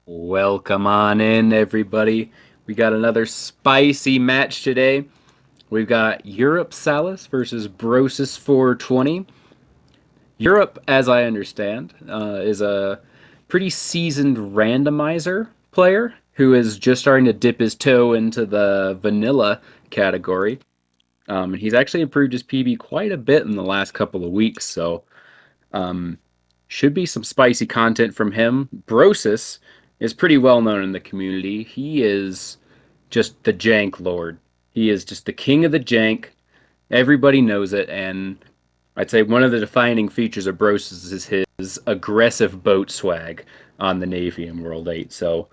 Welcome on in, everybody. We got another spicy match today. We've got uropsalis versus brocis420. Europe, as I understand, is a pretty seasoned randomizer player who is just starting to dip his toe into the vanilla category. And he's actually improved his PB quite a bit in the last couple of weeks, so um, should be some spicy content from him. Brosis is pretty well known in the community. He is just the jank lord. He is just the king of the jank. Everybody knows it, and I'd say one of the defining features of Brosis is his aggressive boat swag on the Navy in World 8. So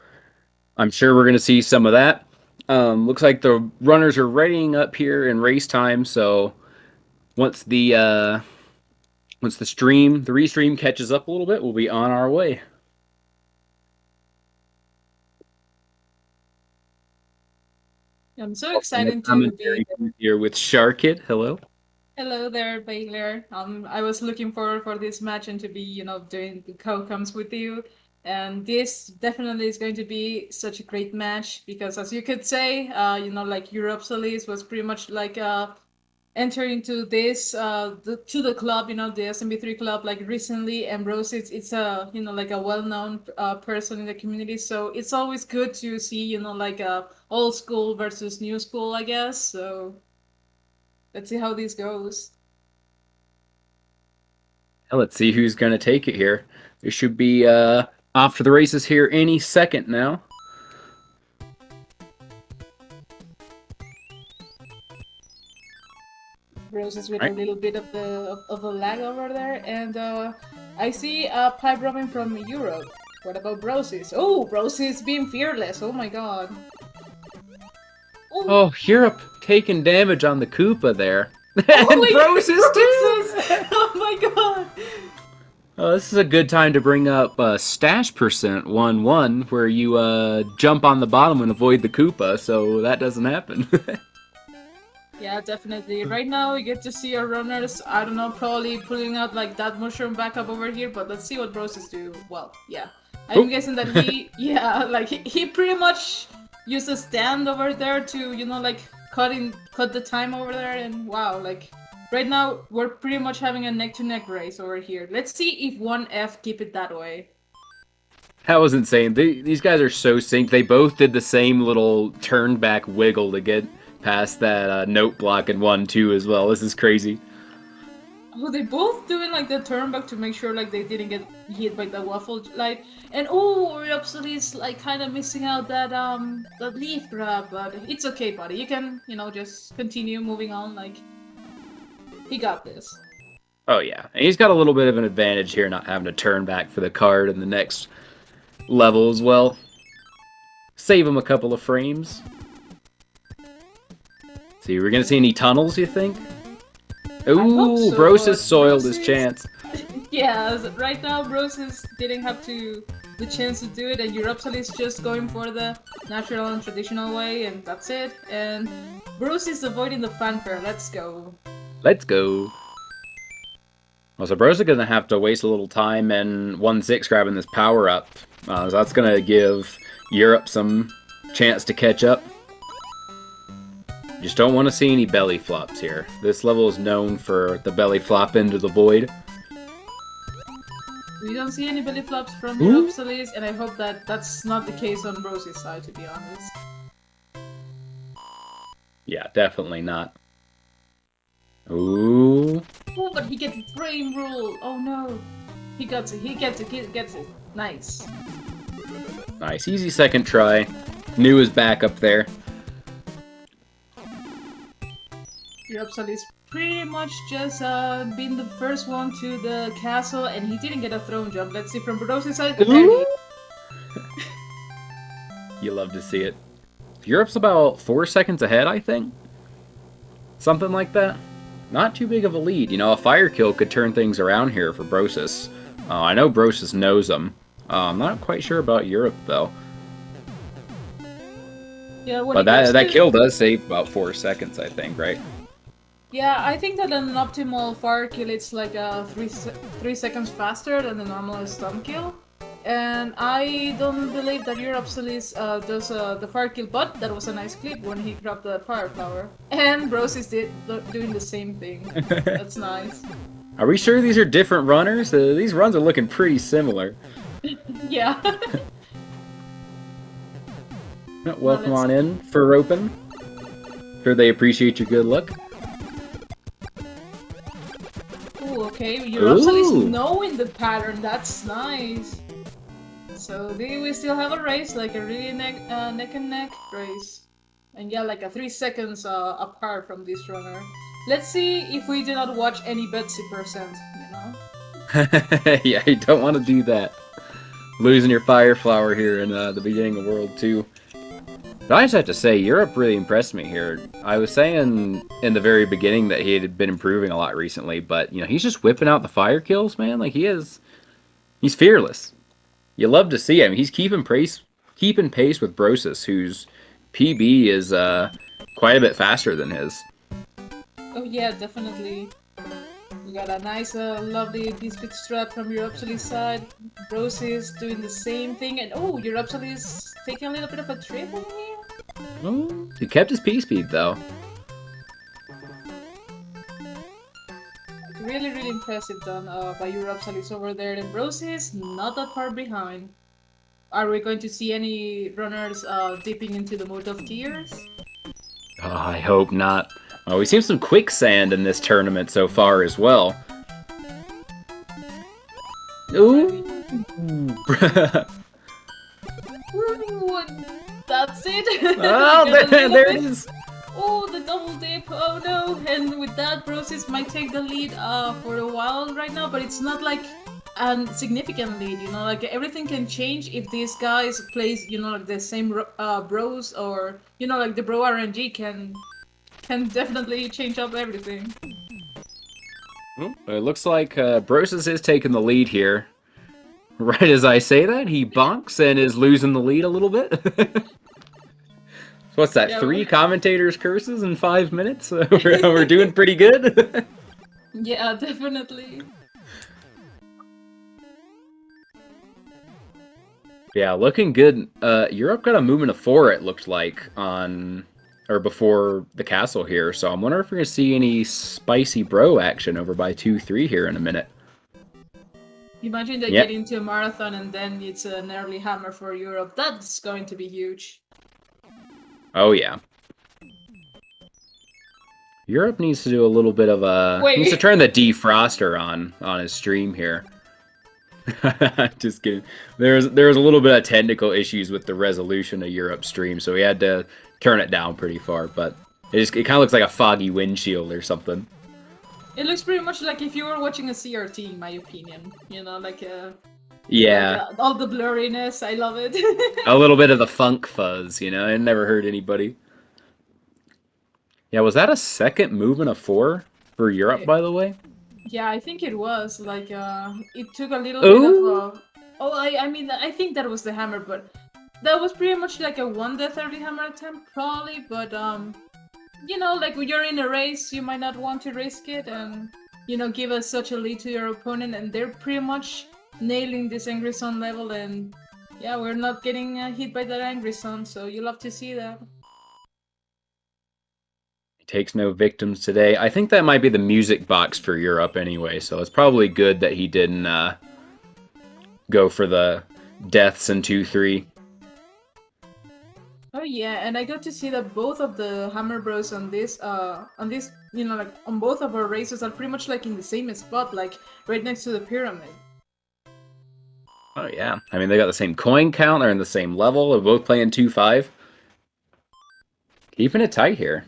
I'm sure we're going to see some of that. Looks like the runners are readying up here in race time, so once the restream catches up a little bit, we'll be on our way. I'm so In the excited to be commentary booth here with Sharkit. Hello. Hello there, Baylor. I was looking forward for this match and to be, doing the co-coms with you. And this definitely is going to be such a great match because, as you could say, like uropsalis was pretty much like entering to this to the club, the SMB3 club, like recently. Ambrose, it's a like a well-known person in the community, so it's always good to see like old school versus new school, I guess. So let's see how this goes. Let's see who's going to take it here. We should be off to the races here any second now. Roses with All a right. little bit of of a lag over there, and I see a pipe robin from Europe. What about Brosis? Oh, Brosis being fearless. Oh my god. Oh, Oh, Europe taking damage on the Koopa there. oh And my god, Brosis Brosis! too! Oh my god. Oh, this is a good time to bring up stash percent 1-1, where you jump on the bottom and avoid the Koopa, so that doesn't happen. Yeah, definitely. Right now, we get to see our runners, I don't know, probably pulling out like that mushroom back up over here, but let's see what Brosis do. Well, yeah. I'm Oh. guessing that he, yeah, like he pretty much used a stand over there to, like cut the time over there, and wow, like right now we're pretty much having a neck-to-neck race over here. Let's see if 1F keep it that way. That was insane. These guys are so synced. They both did the same little turn back wiggle to get past that note block in 1-2 as well. This is crazy. Oh, they both doing like the turn back to make sure like they didn't get hit by the waffle light. And oh, Rhapsody's like kind of missing out that leaf grab, but it's okay, buddy. You can just continue moving on. Like he got this. Oh, yeah. And he's got a little bit of an advantage here not having to turn back for the card in the next level as well. Save him a couple of frames. See, we're going to see any tunnels, you think? I hope Ooh, so, Bros has but soiled his chance. yeah, right now Brosis didn't have the chance to do it, and Europsal is just going for the natural and traditional way, and that's it. And Bruce is avoiding the fanfare. Let's go. Let's go. Well, so Bros is going to have to waste a little time and 1-6 grabbing this power up. So that's going to give Europe some chance to catch up. Just don't want to see any belly flops here. This level is known for the belly flop into the void. We don't see any belly flops from Ooh. Europsalis, and I hope that that's not the case on Rose's side, to be honest. Yeah, definitely not. Ooh. Oh, but he gets a frame rule! Oh no! He gets it, he gets it, he gets it. Nice. Nice. Easy second try. Knew his back up there. Europsalis pretty much just been the first one to the castle, and he didn't get a throne jump. Let's see from Rose's side. There he. You love to see it. Europe's about 4 seconds ahead, I think. Something like that. Not too big of a lead. A fire kill could turn things around here for Brosis. I know Brosis knows him. I'm not quite sure about Europe, though. Yeah, when But it comes that to kill does save about 4 seconds, I think, right? yeah, I think that an optimal fire kill it's like 3 seconds faster than the normal stun kill. and I don't believe that uropsalis does the fire kill, but that was a nice clip when he grabbed the fire flower. And Brosis doing the same thing. That's nice. Are we sure these are different runners? These runs are looking pretty similar. Yeah. Welcome on in for open. Sure they appreciate your good luck. Ooh, okay, uropsalis knowing the pattern, that's nice. So we still have a race, like a really neck and neck race. And yeah, like a 3 seconds apart from this runner. Let's see if we do not watch any Betsy percent, you know? Yeah, you don't want to do that. Losing your fire flower here in the beginning of World 2. But I just have to say, Europe really impressed me here. I was saying in the very beginning that he had been improving a lot recently, but you know, he's just whipping out the fire kills, man. Like he's fearless. You love to see him. He's keeping pace with Brocis, whose PB is quite a bit faster than his. Oh yeah, definitely. We got a nice, lovely biscuit strat from uropsalis side. Brosis doing the same thing, and oh, uropsalis taking a little bit of a trip on here. Oh, he kept his P speed though. Really, really impressive done by uropsalis over there, and Brosis not that far behind. Are we going to see any runners dipping into the mode of tears? Oh, I hope not. Oh, we've seen some quicksand in this tournament so far as well. Ooh! Ooh, that's it! Oh, there it is! Oh, the double dip! Oh no! And with that, Brosis might take the lead for a while right now, but it's not like a significant lead, you know? Like, everything can change if these guys plays, you know, like the same bros, or, you know, like the bro RNG can definitely change up everything. It looks like Brosis is taking the lead here. Right as I say that, he bonks and is losing the lead a little bit. What's that, 3 commentators' curses in 5 minutes? We're doing pretty good. Yeah, definitely. Yeah, looking good. Europe got a movement of 4, it looked like, before the castle here, so I'm wondering if we're going to see any spicy bro action over by 2-3 here in a minute. Imagine they get into a marathon and then it's an early hammer for Europe. That's going to be huge. Oh, yeah. Europe needs to do a little bit of a... Needs to turn the defroster on his stream here. Just kidding. There was a little bit of technical issues with the resolution of Europe's stream, so we had to turn it down pretty far, but it kind of looks like a foggy windshield or something. It looks pretty much like if you were watching a CRT, in my opinion. You know, like yeah, like, all the blurriness. I love it. A little bit of the funk fuzz, you know. It never hurt anybody. Yeah, was that a second movement of 4 for Europe, by the way? Yeah, I think it was. Like, it took a little bit of. I mean, I think that was the hammer, but that was pretty much like a 1-30 hammer attempt, probably. But you know, like when you're in a race, you might not want to risk it and, you know, give us such a lead to your opponent, and they're pretty much nailing this Angry Sun level, and yeah, we're not getting hit by that Angry Sun, so you love to see that. He takes no victims today. I think that might be the music box for Europe anyway, so it's probably good that he didn't go for the deaths in 2-3. Oh yeah, and I got to see that both of the Hammer Bros on this, you know, like on both of our races are pretty much like in the same spot, like right next to the pyramid. Oh yeah, I mean they got the same coin count, they're in the same level, they're both playing 2-5. Keeping it tight here.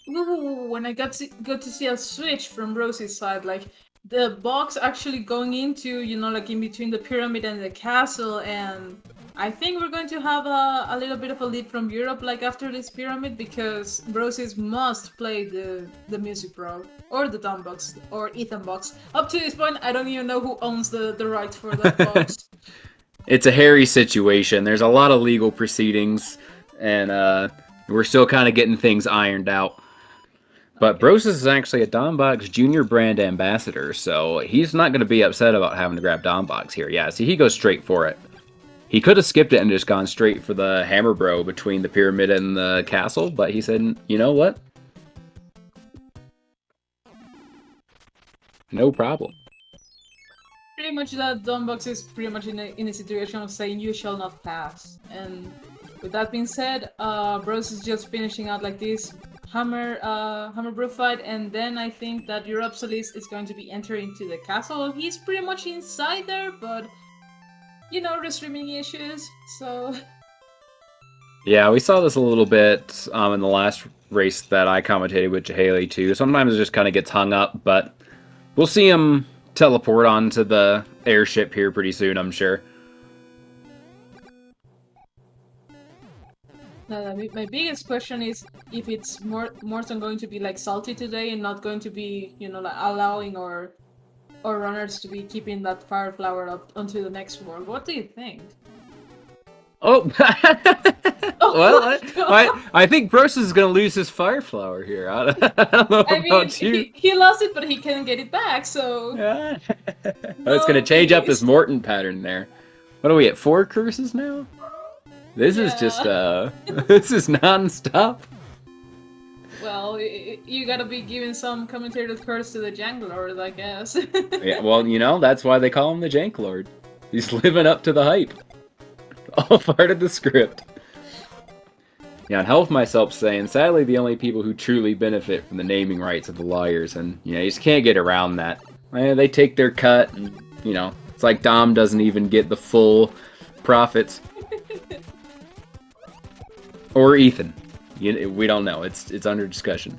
Ooh, when I got to see a switch from Rosie's side, like the box actually going into, you know, like in between the pyramid and the castle, and I think we're going to have a little bit of a lead from Europe, like after this pyramid, because Roses must play the Music Pro, or the Dumb Box, or Ethan Box. Up to this point, I don't even know who owns the rights for that box. It's a hairy situation. There's a lot of legal proceedings, and we're still kind of getting things ironed out. But Okay. Brosis is actually a Dombox Junior brand ambassador, so he's not going to be upset about having to grab Dombox here. Yeah, see, he goes straight for it. He could have skipped it and just gone straight for the Hammer Bro between the pyramid and the castle, but he said, you know what? No problem. Pretty much that Dunbox is pretty much in a situation of saying you shall not pass. And with that being said, Bros is just finishing out like this Hammer Brew fight, and then I think that uropsalis is going to be entering to the castle. He's pretty much inside there, but you know, restreaming issues, so Yeah, we saw this a little bit in the last race that I commentated with Jahaley too. Sometimes it just kind of gets hung up, but we'll see him teleport onto the airship here pretty soon, I'm sure. my biggest question is if it's Morton going to be like salty today and not going to be, you know, like allowing or runners to be keeping that fire flower up until the next world. What do you think? Oh, Oh well, my God. I think Bros is going to lose his fire flower here. I don't know I mean, about you. he lost it, but he can get it back, so Yeah. Oh, it's going to no change up his biggies. Morton pattern there. What are we at, 4 curses now? This is just, Yeah. this is non-stop. Well, you gotta be giving some commentated curse to the Janglord, I guess. Yeah, well, you know, that's why they call him the Jank Lord. He's living up to the hype. All part of the script. Yeah, and Health myself saying, sadly, the only people who truly benefit from the naming rights are the lawyers, and, you know, you just can't get around that. They take their cut, and, you know, it's like Dom doesn't even get the full profits. Or Ethan. We don't know. It's under discussion.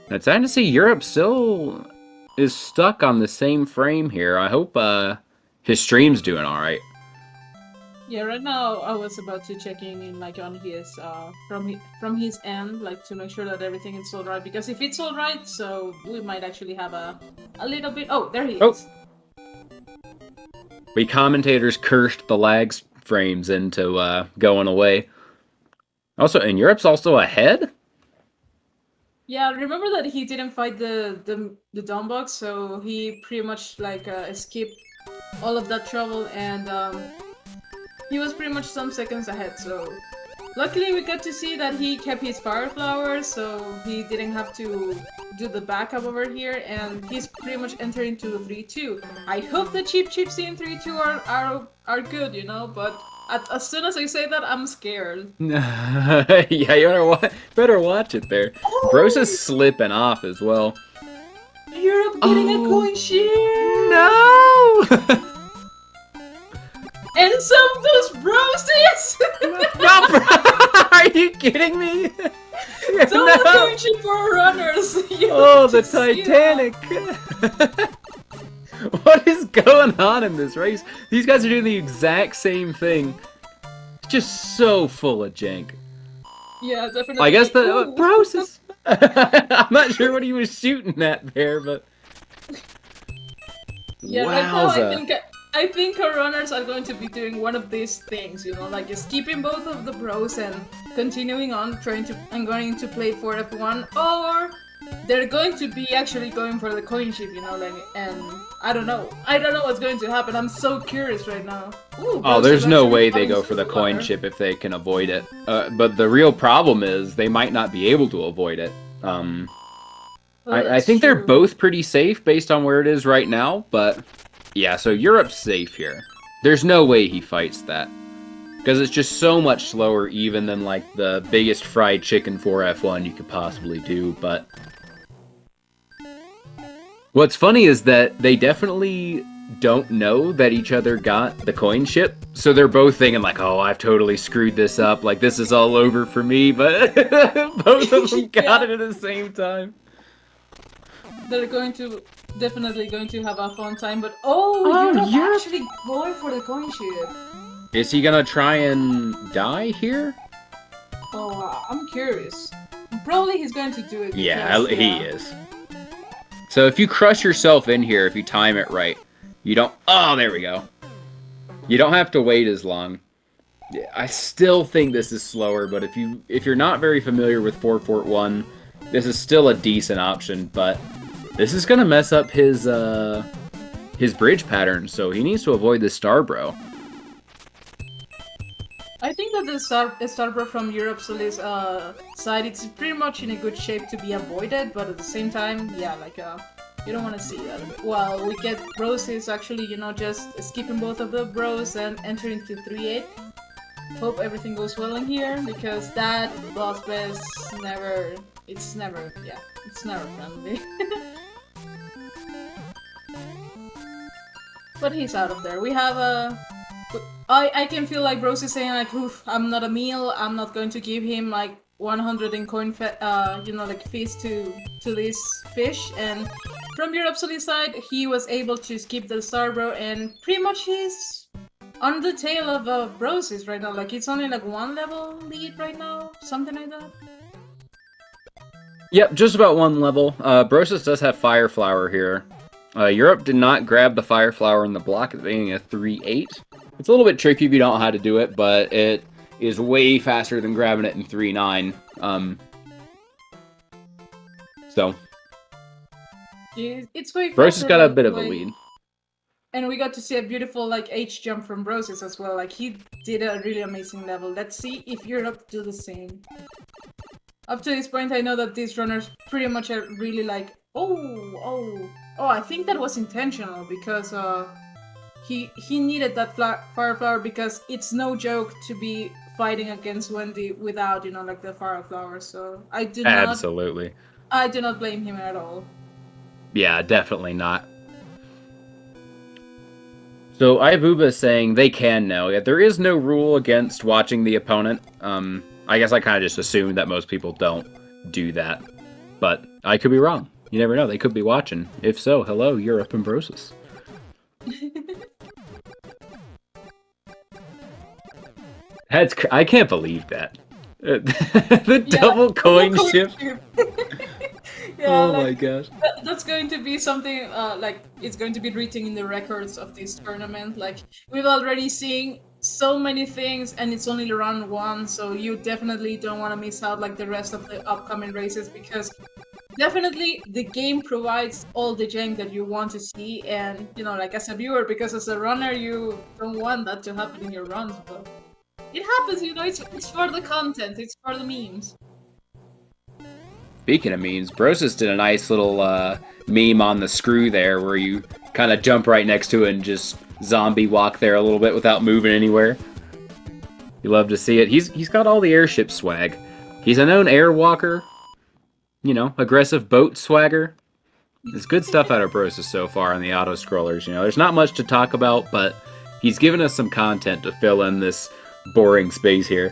It's sad to see Europe still is stuck on the same frame here. I hope his stream's doing alright. Yeah, right now I was about to check in like on his from his end, like to make sure that everything is all right. Because if it's all right, so we might actually have a little bit. Oh, there he is. We commentators cursed the lag frames into going away. Also, and Europe's also ahead? Yeah, remember that he didn't fight the Dombox, so he pretty much like skipped all of that trouble, and he was pretty much some seconds ahead. So luckily we got to see that he kept his fire flower, so he didn't have to do the backup over here, and he's pretty much entering to 3-2. I hope the cheap chips in 3-2 are good, you know, but as soon as I say that, I'm scared. Yeah, you better watch it there. Oh! Bros is slipping off as well. Europe getting a coin share! No! And some of those roses! No, bro! Are you kidding me? Double coin share for runners! Oh, the Titanic! What is going on in this race? These guys are doing the exact same thing. Just so full of jank. Yeah, definitely. I guess the Brosis. I'm not sure what he was shooting at there, but yeah, wowza. right now I think our runners are going to be doing one of these things, you know, like skipping both of the bros and continuing on trying to and going to play for F1, or they're going to be actually going for the coin ship, you know, like, and I don't know what's going to happen. I'm so curious right now. Ooh, Oh, there's no way they go for the coin ship if they can avoid it. But the real problem is they might not be able to avoid it. I think they're both pretty safe based on where it is right now, but yeah, so Europe's safe here. There's no way he fights that. Because it's just so much slower even than like the biggest fried chicken for F1 you could possibly do, but what's funny is that they definitely don't know that each other got the coin ship, so they're both thinking like, oh, I've totally screwed this up, like this is all over for me, but both of them got it at the same time. They're definitely going to have a fun time, but you're actually going for the coin ship. Is he gonna try and die here? Oh, I'm curious. Probably he's going to do it. Yeah, he is. So if you crush yourself in here, if you time it right, you don't... Oh, there we go. You don't have to wait as long. I still think this is slower, but if you're not very familiar with 441, This is still a decent option, but this is gonna mess up his bridge pattern, so he needs to avoid the Starbro. I think that the Starbro from uropsalis side, it's pretty much in a good shape to be avoided, but at the same time, yeah, like you don't want to see that. Well, we get brocis actually, you know, just skipping both of the bros and entering to 3-8. Hope everything goes well in here, because that boss best never, it's never friendly. But he's out of there. We have a... I can feel like Rose is saying like, oof, I'm not a meal, I'm not going to give him like 100 in coin you know, like feast to this fish, and from your absolute side, he was able to skip the Starbro, and pretty much he's on the tail of Brosis right now. Like, it's only like 1 level lead right now, something like that. Yep, just about 1 level. Brosis does have Fire Flower here. Europe did not grab the Fire Flower in the block at the beginning of 3-8. It's a little bit tricky if you don't know how to do it, but it is way faster than grabbing it in 3-9. So it's way faster. Brosis got a bit of a lead. And we got to see a beautiful like H jump from Brosis as well. Like, he did a really amazing level. Let's see if Europe do the same. Up to this point, I know that these runners pretty much are really like, oh, I think that was intentional, because he needed that Fire Flower, because it's no joke to be fighting against Wendy without, you know, like the Fire Flower. So I do not blame him at all. Yeah, definitely not. So Ibuba is saying they can know. Yeah, there is no rule against watching the opponent. I guess I kind of just assumed that most people don't do that, but I could be wrong. You never know, they could be watching. If so, hello, Europe and Brosis. I can't believe that. The double coin shift. Yeah, oh like, my gosh. That's going to be something, like, it's going to be written in the records of this tournament. Like, we've already seen so many things, and it's only round 1, so you definitely don't want to miss out, like, the rest of the upcoming races, because definitely the game provides all the jank that you want to see, and, you know, like, as a viewer, because as a runner, you don't want that to happen in your runs, but it happens, you know, it's for the content, it's for the memes. Speaking of memes, Brosis did a nice little meme on the screw there, where you kind of jump right next to it and just zombie walk there a little bit without moving anywhere. You love to see it. He's got all the airship swag. He's a known air walker. You know, aggressive boat swagger. There's good stuff out of Brosis so far on the auto scrollers. You know, there's not much to talk about, but he's given us some content to fill in this boring space here.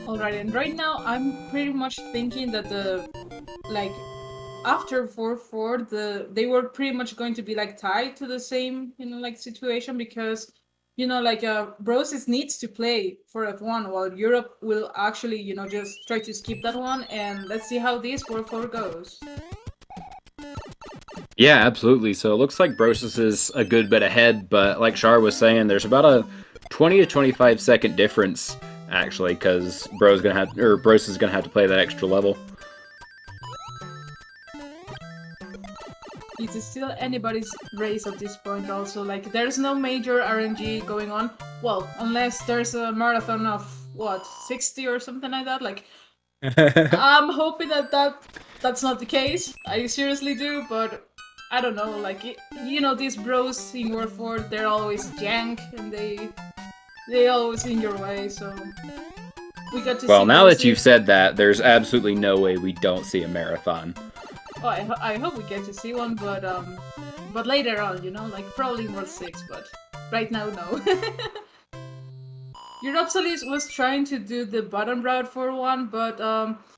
Alright, and right now I'm pretty much thinking that after 4-4, they were pretty much going to be like tied to the same, you know, like situation, because, you know, like Brosis needs to play for F1 while Europe will actually, you know, just try to skip that one, and let's see how this 4-4 goes. Yeah, absolutely. So it looks like Brosis is a good bit ahead, but like Char was saying, there's about a 20 to 25 second difference actually, because Brosis is gonna have to play that extra level. It's still anybody's race at this point also, like, there's no major RNG going on, well, unless there's a marathon of, what, 60 or something like that, like, I'm hoping that's not the case, I seriously do, but I don't know, like, you know, these bros in World 4, they're always jank, and they always in your way, so we got to see. Well, now that you've said that, there's absolutely no way we don't see a marathon. Oh, I hope we get to see one, but later on, you know, like probably in World 6, but right now, no. uropsalis was trying to do the bottom route for one, but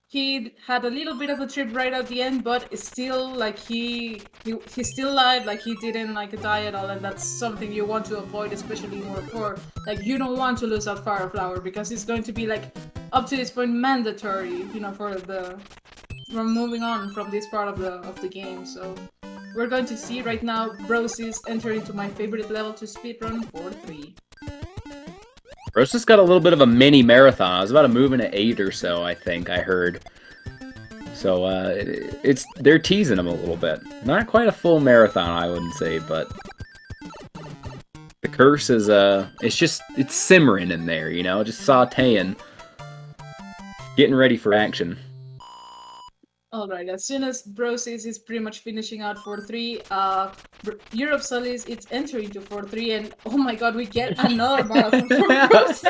he had a little bit of a trip right at the end, but it's still like he still lied, like he didn't like die at all, and that's something you want to avoid, especially in World 4. Like, you don't want to lose that Fire Flower, because it's going to be like up to this point mandatory, you know, from moving on from this part of the game. So we're going to see right now Brosis enter into my favorite level to speedrun 4-3. Brosis got a little bit of a mini marathon. I was about to move in at 8 or so, I think I heard. So they're teasing him a little bit. Not quite a full marathon, I wouldn't say, but the curse is it's simmering in there, you know, just sautéing, getting ready for action. Alright, as soon as Brosis is pretty much finishing out 4-3, uropsalis it's entering to 4-3, and oh my god, we get another marathon from Brosis!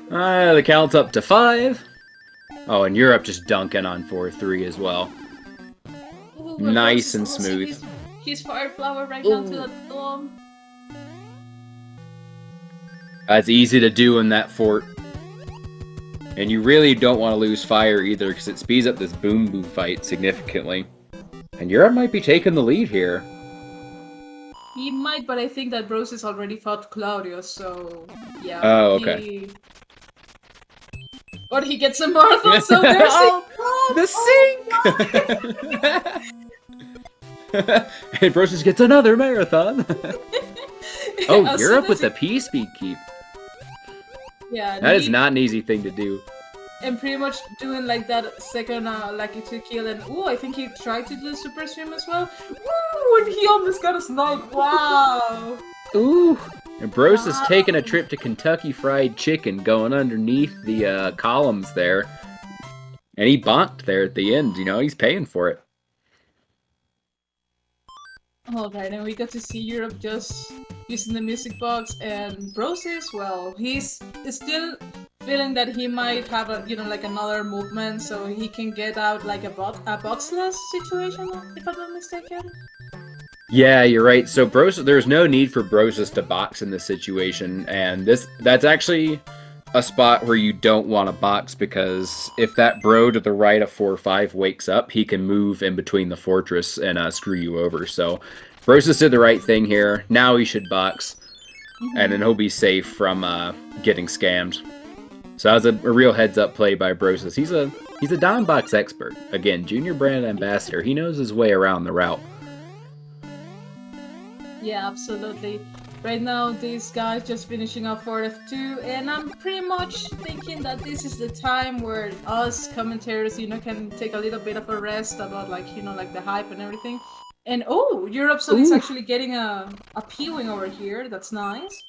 The count's up to 5. Oh, and Europe just dunking on 4-3 as well. Ooh, nice and also smooth. His fire flower right now to that bomb. That's easy to do in that fort. And you really don't want to lose fire either, because it speeds up this boom boom fight significantly. And Europe might be taking the lead here. He might, but I think that Brosis already fought Claudio, so yeah. Oh, okay. But he gets a marathon, so there's the sink! And Brosis gets another marathon. Oh, Europe with the P-speed keep. Yeah, that is not an easy thing to do. And pretty much doing like that second lucky to kill, and ooh, I think he tried to do the super stream as well. Ooh, and he almost got a snipe. Wow. Ooh. And Bros is taking a trip to Kentucky Fried Chicken, going underneath the columns there. And he bonked there at the end, you know, he's paying for it. Alright, and we got to see Europe just using the music box, and Brosis, well, he's still feeling that he might have a, you know, like another movement, so he can get out like a boxless situation, if I'm not mistaken. Yeah, you're right. So there's no need for Brosis to box in this situation, and that's actually a spot where you don't want to box, because if that bro to the right of 4-5 wakes up, he can move in between the fortress and screw you over. So Brosis did the right thing here. Now he should box, and then he'll be safe from getting scammed. So that was a real heads-up play by Brosis. He's a down box expert. Again, junior brand ambassador. He knows his way around the route. Yeah, absolutely. Right now, this guy's just finishing up 4F2, and I'm pretty much thinking that this is the time where us commentators, you know, can take a little bit of a rest about, like, you know, like the hype and everything. And oh, uropsalis actually getting a P-wing over here. That's nice.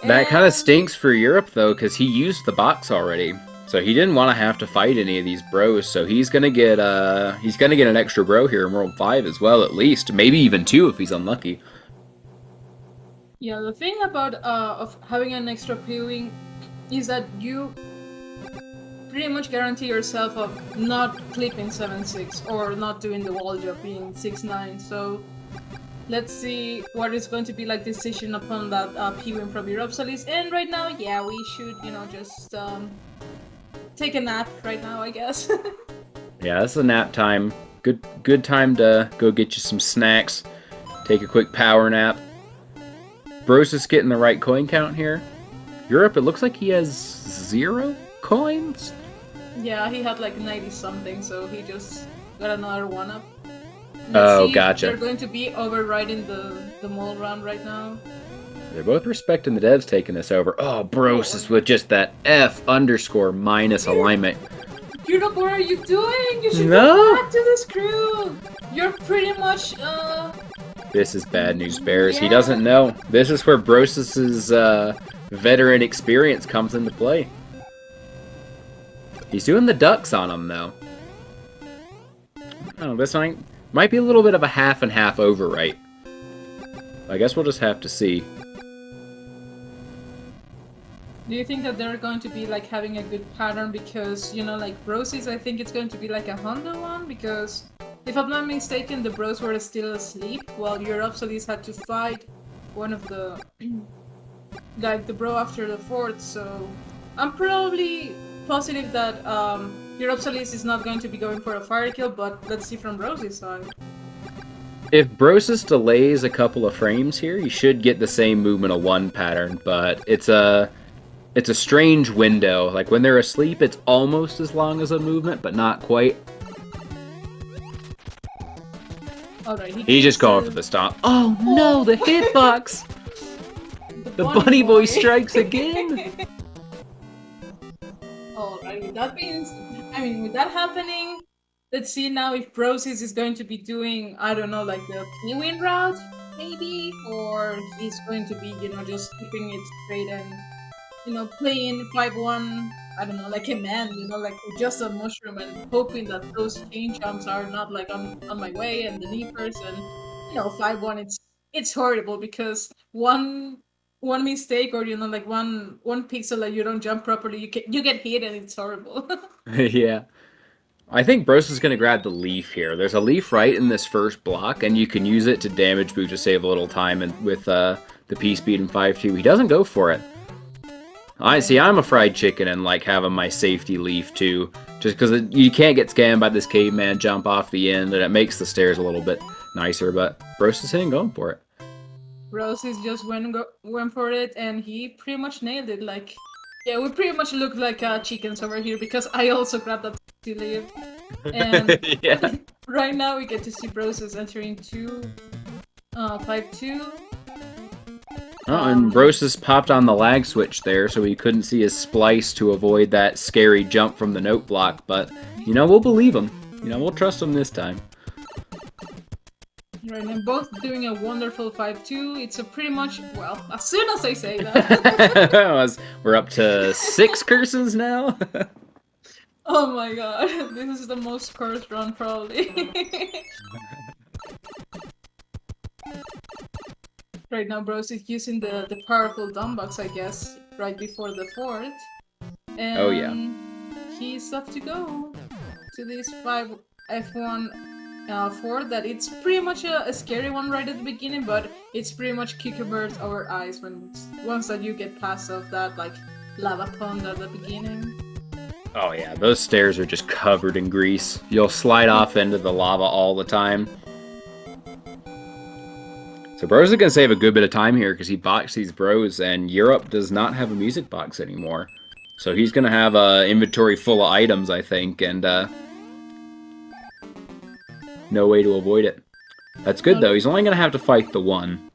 That kind of stinks for Europe, though, because he used the box already. So he didn't want to have to fight any of these bros, so he's gonna get an extra bro here in World 5 as well, at least. Maybe even 2 if he's unlucky. Yeah, the thing about of having an extra P-wing is that you pretty much guarantee yourself of not clipping 7-6 or not doing the wall jump being 6-9. So let's see what is going to be like decision upon that P-wing from uropsalis. And right now, yeah, we should, you know, just take a nap right now, I guess. Yeah, this is a nap time. Good time to go get you some snacks. Take a quick power nap. Bros is getting the right coin count here. Europe, it looks like he has 0 coins. Yeah, he had like 90 something, so he just got another one up. Oh, gotcha. They're going to be overriding the mall run right now. They're both respecting the devs taking this over. Oh, Bros is with just that F_- alignment. Europe, what are you doing? You should go back to this crew. You're pretty much This is bad news, Bears. Yeah. He doesn't know. This is where Brosis's veteran experience comes into play. He's doing the ducks on him, though. Oh, this might be a little bit of a half and half overwrite. I guess we'll just have to see. Do you think that they're going to be like having a good pattern? Because, you know, like Brosis, I think it's going to be like a Honda one, because if I'm not mistaken, the bros were still asleep while uropsalis had to fight one of the like the bro after the fort. So I'm probably positive that uropsalis is not going to be going for a fire kill, but let's see from Brosis' side. If Brosis delays a couple of frames here, you should get the same movement of 1 pattern, but it's a strange window. Like when they're asleep, it's almost as long as a movement, but not quite. Alright, he's just going for the stomp. Oh no, the hitbox! The bunny boy strikes again! Alright, with that being, with that happening, let's see now if Brosis is going to be doing, I don't know, like the P-Win route, maybe? Or he's going to be, just keeping it straight and, playing 5-1, I don't know, like a man, like with just a mushroom and hoping that those chain jumps are not like on my way and the knee first and, 5-1, it's horrible because one mistake or like one pixel that you don't jump properly, you get hit and it's horrible. Yeah. I think Bros is going to grab the leaf here. There's a leaf right in this first block, and you can use it to damage boot to save a little time and with the P-Speed and 5-2. He doesn't go for it. I see, I'm a fried chicken and like having my safety leaf too. Just because you can't get scammed by this caveman jump off the end, and it makes the stairs a little bit nicer, but Bros is going for it. Roses just went for it, and he pretty much nailed it. Like, yeah, we pretty much look like chickens over here because I also grabbed that leaf. And Yeah. right now we get to see Roses entering 5-2. Oh, and Brosis popped on the lag switch there, so he couldn't see his splice to avoid that scary jump from the note block. But, we'll believe him. We'll trust him this time. Right, and both doing a wonderful 5-2. It's a pretty much, well, as soon as I say that. We're up to 6 curses now. Oh my god, this is the most cursed run probably. Right now Bros is using the powerful dumb-box, I guess, right before the fourth. And oh yeah. He's off to go to this 5 F1 4 that it's pretty much a scary one right at the beginning, but it's pretty much cucumbers over ice once that you get past of that like lava pond at the beginning. Oh yeah, those stairs are just covered in grease. You'll slide off into the lava all the time. So Bros is going to save a good bit of time here because he boxed these Bros, and Europe does not have a music box anymore. So he's going to have an inventory full of items, I think, and no way to avoid it. That's good, though. He's only going to have to fight the one.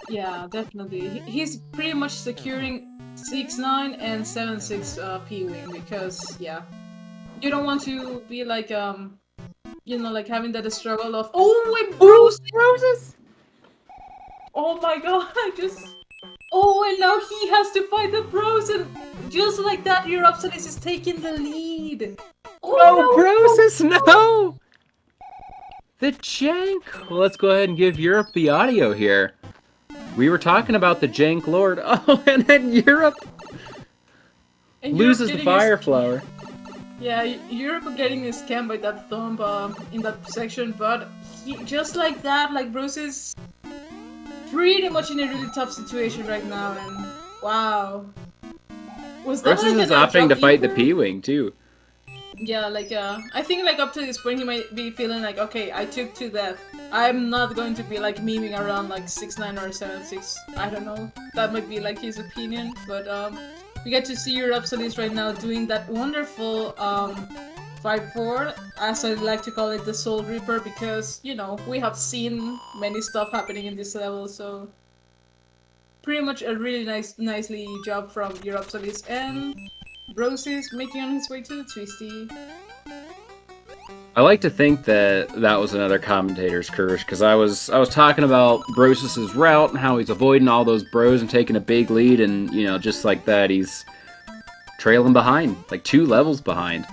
Yeah, definitely. He's pretty much securing 6-9 and 7-6 P-Wing because, yeah, you don't want to be like, like having that struggle of, oh, and Roses! Oh my god, oh, and now he has to fight the Bros, and just like that, uropsalis is taking the lead. Oh, Brosis, no! The jank! Well, let's go ahead and give Europe the audio here. We were talking about the jank lord. Oh, and then Europe loses the fire flower. Yeah, Europe getting scammed by that thumb in that section, but just like that, like Bruce is pretty much in a really tough situation right now, and wow. Was that Bruce is opting to fight the P-Wing too. Yeah, like I think like up to this point he might be feeling like, okay, I took to death. I'm not going to be like memeing around like 6-9 or 7-6. I don't know. That might be like his opinion, but we get to see uropsalis right now doing that wonderful 5-4, as I like to call it, the Soul Reaper, because we have seen many stuff happening in this level, so pretty much a really nicely job from uropsalis, and Bros is making on his way to the Twisty. I like to think that that was another commentator's curse, because I was talking about Brosis's route and how he's avoiding all those Bros and taking a big lead, and just like that, he's trailing behind, like 2 levels behind,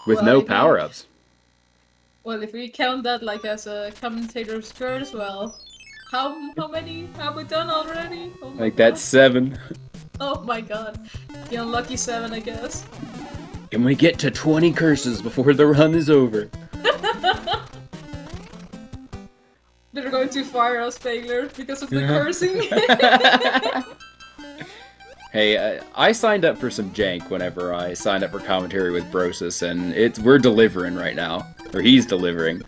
with no power-ups. Well, if we count that like as a commentator's curse, well, how many have we done already? Oh like that's 7. Oh my god. The unlucky 7, I guess. Can we get to 20 curses before the run is over? They're going to fire us, Fagler, because of the cursing. Hey, I signed up for some jank whenever I signed up for commentary with Brosis, and we're delivering right now. Or he's delivering.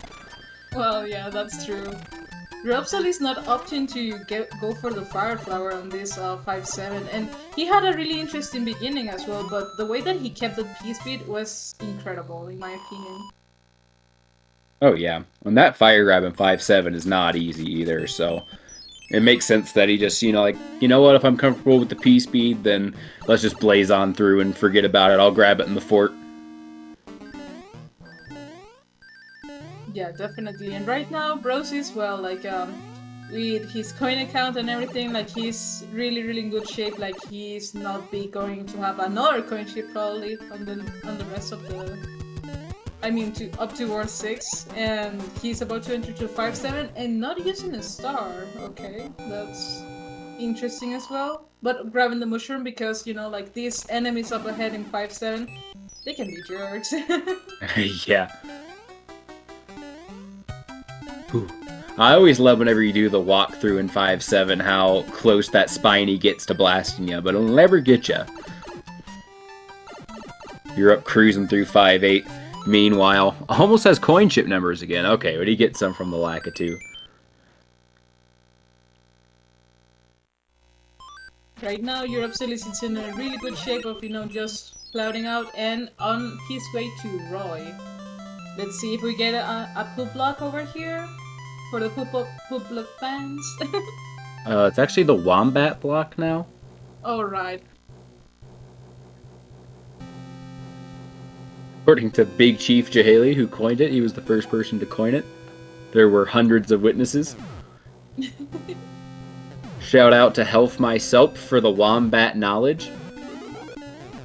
Well, yeah, that's true. Uropsalis not opting to go for the Fire Flower on this 5-7, and he had a really interesting beginning as well, but the way that he kept the P-Speed was incredible, in my opinion. Oh yeah, and that fire grab in 5-7 is not easy either, so It makes sense that he just, like, you know what, if I'm comfortable with the P speed, then let's just blaze on through and forget about it. I'll grab it in the fort. Yeah, definitely. And right now, Brosis, well, like, with his coin account and everything, like, he's really in good shape. Like, he's not going to have another coin chip probably on the rest of the. I mean, up to World 6, and he's about to enter to 5-7 and not using a star. Okay, that's interesting as well. But grabbing the mushroom because, like, these enemies up ahead in 5-7, they can be jerks. Yeah. Ooh. I always love whenever you do the walkthrough in 5-7 how close that spiny gets to blasting you, but it'll never get you. You're up cruising through 5-8. Meanwhile, almost has coin chip numbers again. Okay, but he gets some from the Lakitu. Right now, uropsalis is in a really good shape of, just clouding out and on his way to Roy. Let's see if we get a poop block over here for the poop block fans. It's actually the Wombat block now. Alright. According to Big Chief Jahali, who coined it, he was the first person to coin it. There were hundreds of witnesses. Shout out to Health Myself for the Wombat knowledge.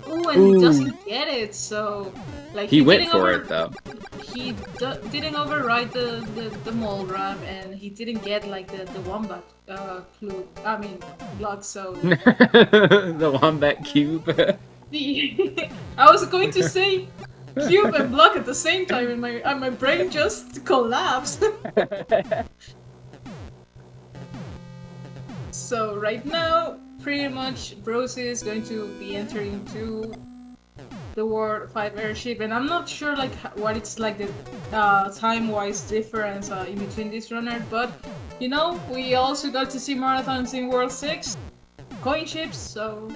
Oh, and he doesn't get it, so... like he went for it, though. He didn't override the mole ram, and he didn't get, like, the Wombat block, so... The Wombat Cube. I was going to say... cube and block at the same time, and my brain just collapsed. So right now, pretty much Brosis is going to be entering to the World 5 airship, and I'm not sure like what it's like the time-wise difference in between this runner, but we also got to see marathons in World 6, coin ships, so.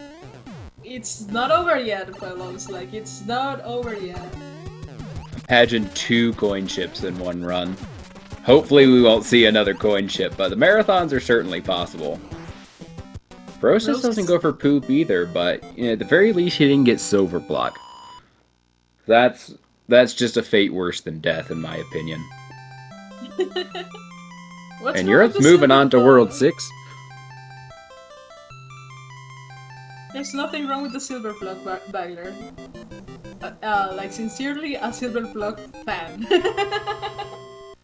It's not over yet, fellows. Like, it's not over yet. Imagine 2 coin ships in one run. Hopefully we won't see another coin ship, but the marathons are certainly possible. Brosis doesn't go for poop either, but at the very least he didn't get silver block. That's just a fate worse than death, in my opinion. And Europe's moving on to World 6. There's nothing wrong with the silver plug bagler. Like, sincerely, a silver plug fan.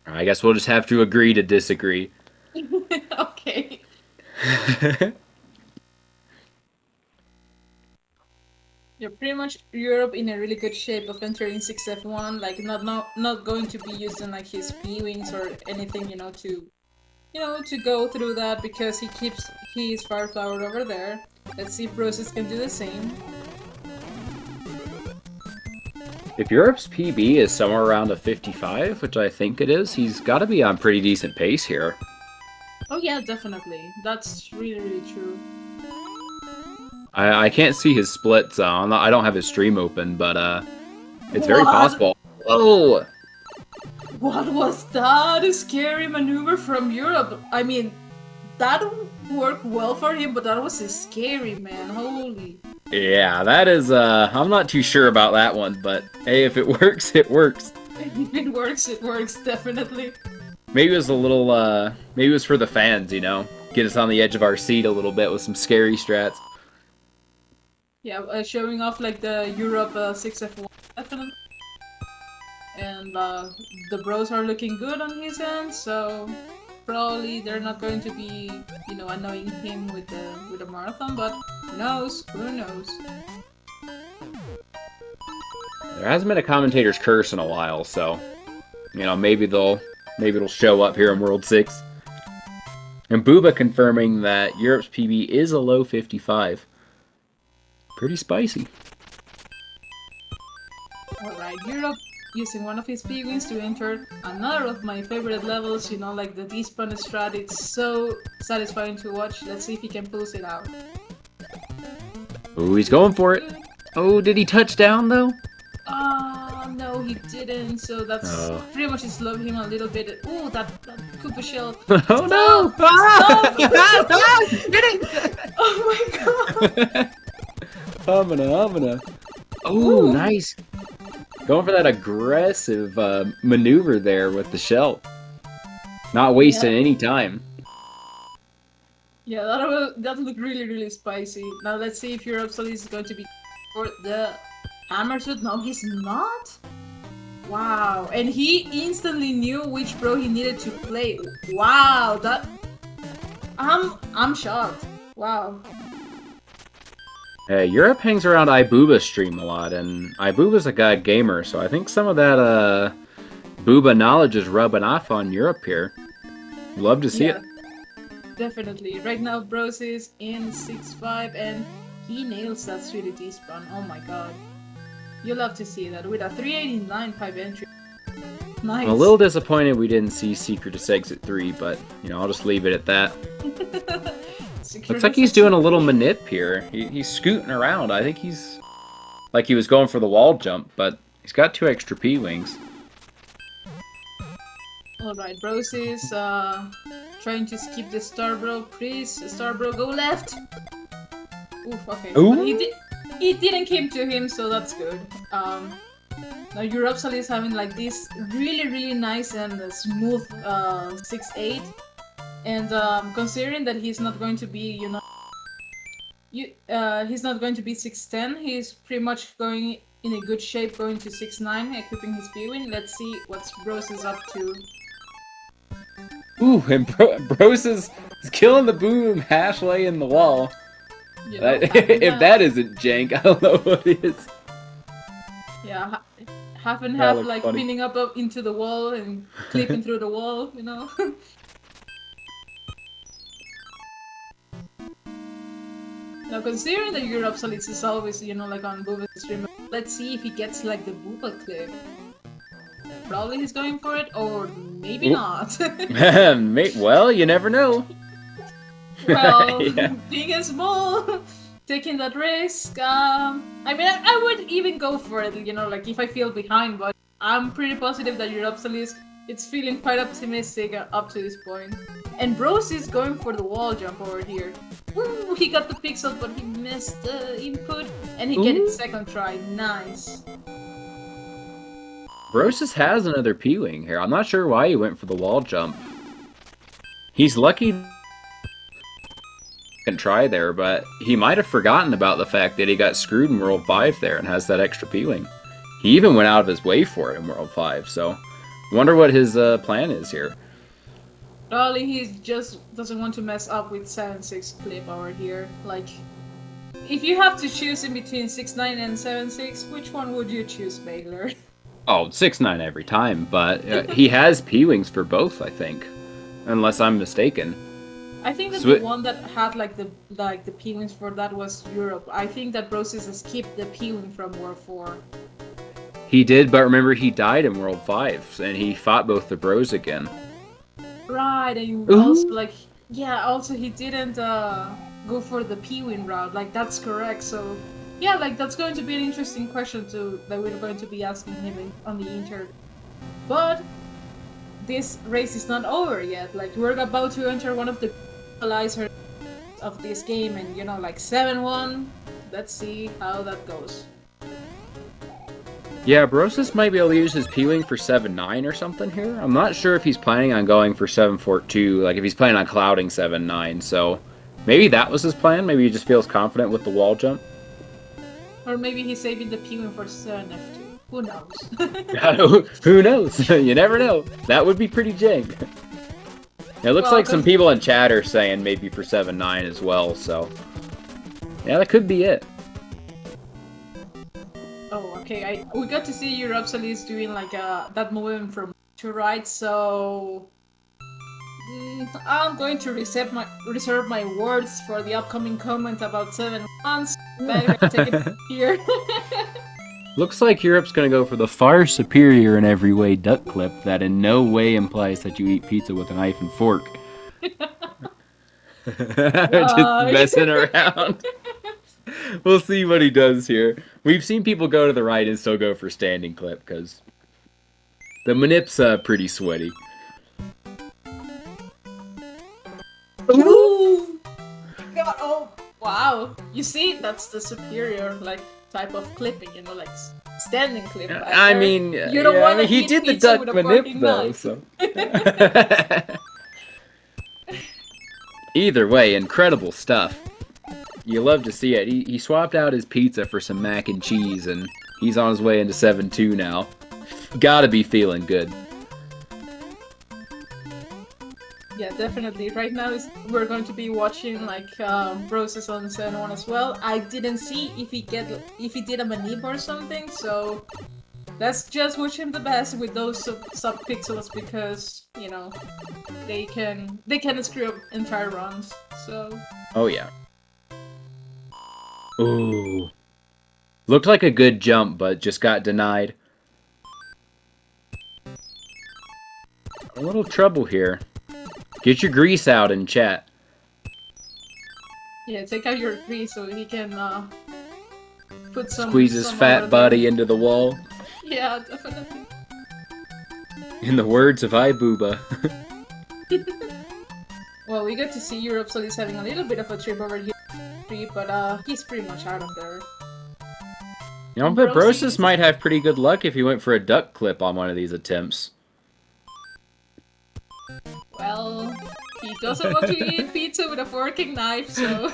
I guess we'll just have to agree to disagree. Okay. Yeah, pretty much Europe in a really good shape of entering 6F1, like not going to be using like his P-wings or anything, to go through that because he keeps his fire flower over there. Let's see if Brosis can do the same. If Europe's PB is somewhere around a 55, which I think it is, he's got to be on pretty decent pace here. Oh yeah, definitely. That's really true. I can't see his splits. I don't have his stream open, but it's very possible. Oh! What was that? A scary maneuver from Europe. I mean, that worked well for him, but that was scary, man. Holy. Yeah, that is, I'm not too sure about that one, but hey, if it works, it works. If it works, definitely. Maybe it was a little, maybe it was for the fans, Get us on the edge of our seat a little bit with some scary strats. Yeah, showing off like the Europe 6F1, definitely. And the bros are looking good on his end, so probably they're not going to be, annoying him with the marathon, but who knows? Who knows? There hasn't been a commentator's curse in a while, so maybe it'll show up here in World 6. And Booba confirming that Europe's PB is a low 55. Pretty spicy. Alright, Europe using one of his P-wings to enter another of my favorite levels, like the despawn strat. It's so satisfying to watch. Let's see if he can pull it out. Oh, he's going for it. Oh, did he touch down though? No, he didn't. So that's Oh. pretty much slowed him a little bit. Ooh, that Koopa shell. Oh no! Ah! Stop! Get it! Oh my god! Hamina. Oh, Ooh. nice. Going for that aggressive maneuver there with the shell. Not wasting any time. Yeah, that looked really spicy. Now let's see if uropsalis is going to be for the hammer suit. No, he's not. Wow, and he instantly knew which bro he needed to play. Wow, that I'm shocked. Wow. Europe hangs around Ibuba's stream a lot, and Ibuba's a god gamer, so I think some of that Booba knowledge is rubbing off on Europe here. Love to see it. Definitely. Right now, Bros is in 6-5, and he nails that 3D spawn. Oh my god. You love to see that with a 389 pipe entry. Nice. I'm a little disappointed we didn't see Secret Exit 3, but, you know, I'll just leave it at that. Looks like he's doing a little manip here. He's scooting around. I think he's... like he was going for the wall jump, but he's got 2 extra P-wings. Alright, Bros is trying to skip the Starbro. Please, Starbro, go left! Oof, okay. Ooh. But it didn't came to him, so that's good. Now uropsalis is having like this really nice and smooth 6-8. And considering that he's not going to be, you know, he's not going to be 6-10, he's pretty much going in a good shape going to 6-9, equipping his P-Win. Let's see what Bros is up to. Ooh, and Bros is killing the boom hash lay in the wall. You know, If that isn't jank, I don't know what is. Yeah, half and half, like funny. pinning up into the wall and clipping through the wall, you know. Now, considering that uropsalis is always, you know, like on Booba's stream, let's see if he gets like the Booba clip. Probably he's going for it, or maybe not. Well, you never know. Well, Yeah. being a small, taking that risk. I mean, I would even go for it, you know, like if I feel behind, but I'm pretty positive that uropsalis, it's feeling quite optimistic up to this point. And Bros is going for the wall jump over here. Ooh, he got the pixel, but he missed the input, and he get it second try. Nice. Brosis has another P-Wing here. I'm not sure why he went for the wall jump. He's lucky can try there, but he might have forgotten about the fact that he got screwed in World 5 there and has that extra P-Wing. He even went out of his way for it in World 5, so wonder what his plan is here. Probably he just doesn't want to mess up with 7-6 clip over here. Like, if you have to choose in between 6-9 and 7-6, which one would you choose, Baylor? Oh, 6-9 every time, but he has P-Wings for both, I think. Unless I'm mistaken. I think that the one that had like the P-Wings for that was Europe. I think that Brosis skipped the P-Wing from World 4. He did, but remember he died in World 5, and he fought both the bros again. Right, and also like, yeah, also he didn't go for the P-Wing route, like that's correct, so yeah, like that's going to be an interesting question that we're going to be asking him on the interview. But this race is not over yet, like we're about to enter one of the equalizers of this game, and you know, like 7-1, let's see how that goes. Yeah, Brosis might be able to use his P-Wing for 7-9 or something here. I'm not sure if he's planning on going for 7-4-2, like if he's planning on clouding 7-9, so maybe that was his plan. Maybe he just feels confident with the wall jump. Or maybe he's saving the P-Wing for 7F2. Who knows? Who knows? You never know. That would be pretty jank. It looks like some people in chat are saying maybe for 7-9 as well, so yeah, that could be it. Oh, okay. We got to see uropsalis doing like that movement from to right, so I'm going to reserve my words for the upcoming comment about 7 months. Better take it here. Looks like Europe's gonna go for the far superior in every way duck clip that in no way implies that you eat pizza with a knife and fork. Just messing around. We'll see what he does here. We've seen people go to the right and still go for standing clip, because The manip's pretty sweaty. Ooh! God, oh, wow. You see, that's the superior, like, type of clipping, you know, like standing clip. I mean, you don't want to he eat did the pizza duck with a manip forking though, knife. so. Either way, incredible stuff. You love to see it. He swapped out his pizza for some mac and cheese, and he's on his way into 7-2 now. Gotta be feeling good. Yeah, definitely. Right now we're going to be watching like Brocis on 7-1 as well. I didn't see if he did a manip or something, so let's just wish him the best with those sub pixels because you know they can screw up entire runs. So. Oh yeah. Ooh. Looked like a good jump, but just got denied. A little trouble here. Get your grease out in chat. Yeah, take out your grease so he can put some. Squeeze his some fat over body there. into the wall. Yeah, definitely. In the words of iBooba. Well, we get to see uropsalis having a little bit of a trip over here, but he's pretty much out of there. You know, but Brocis might have pretty good luck if he went for a duck clip on one of these attempts. Well, he doesn't want to eat pizza with a forking knife, so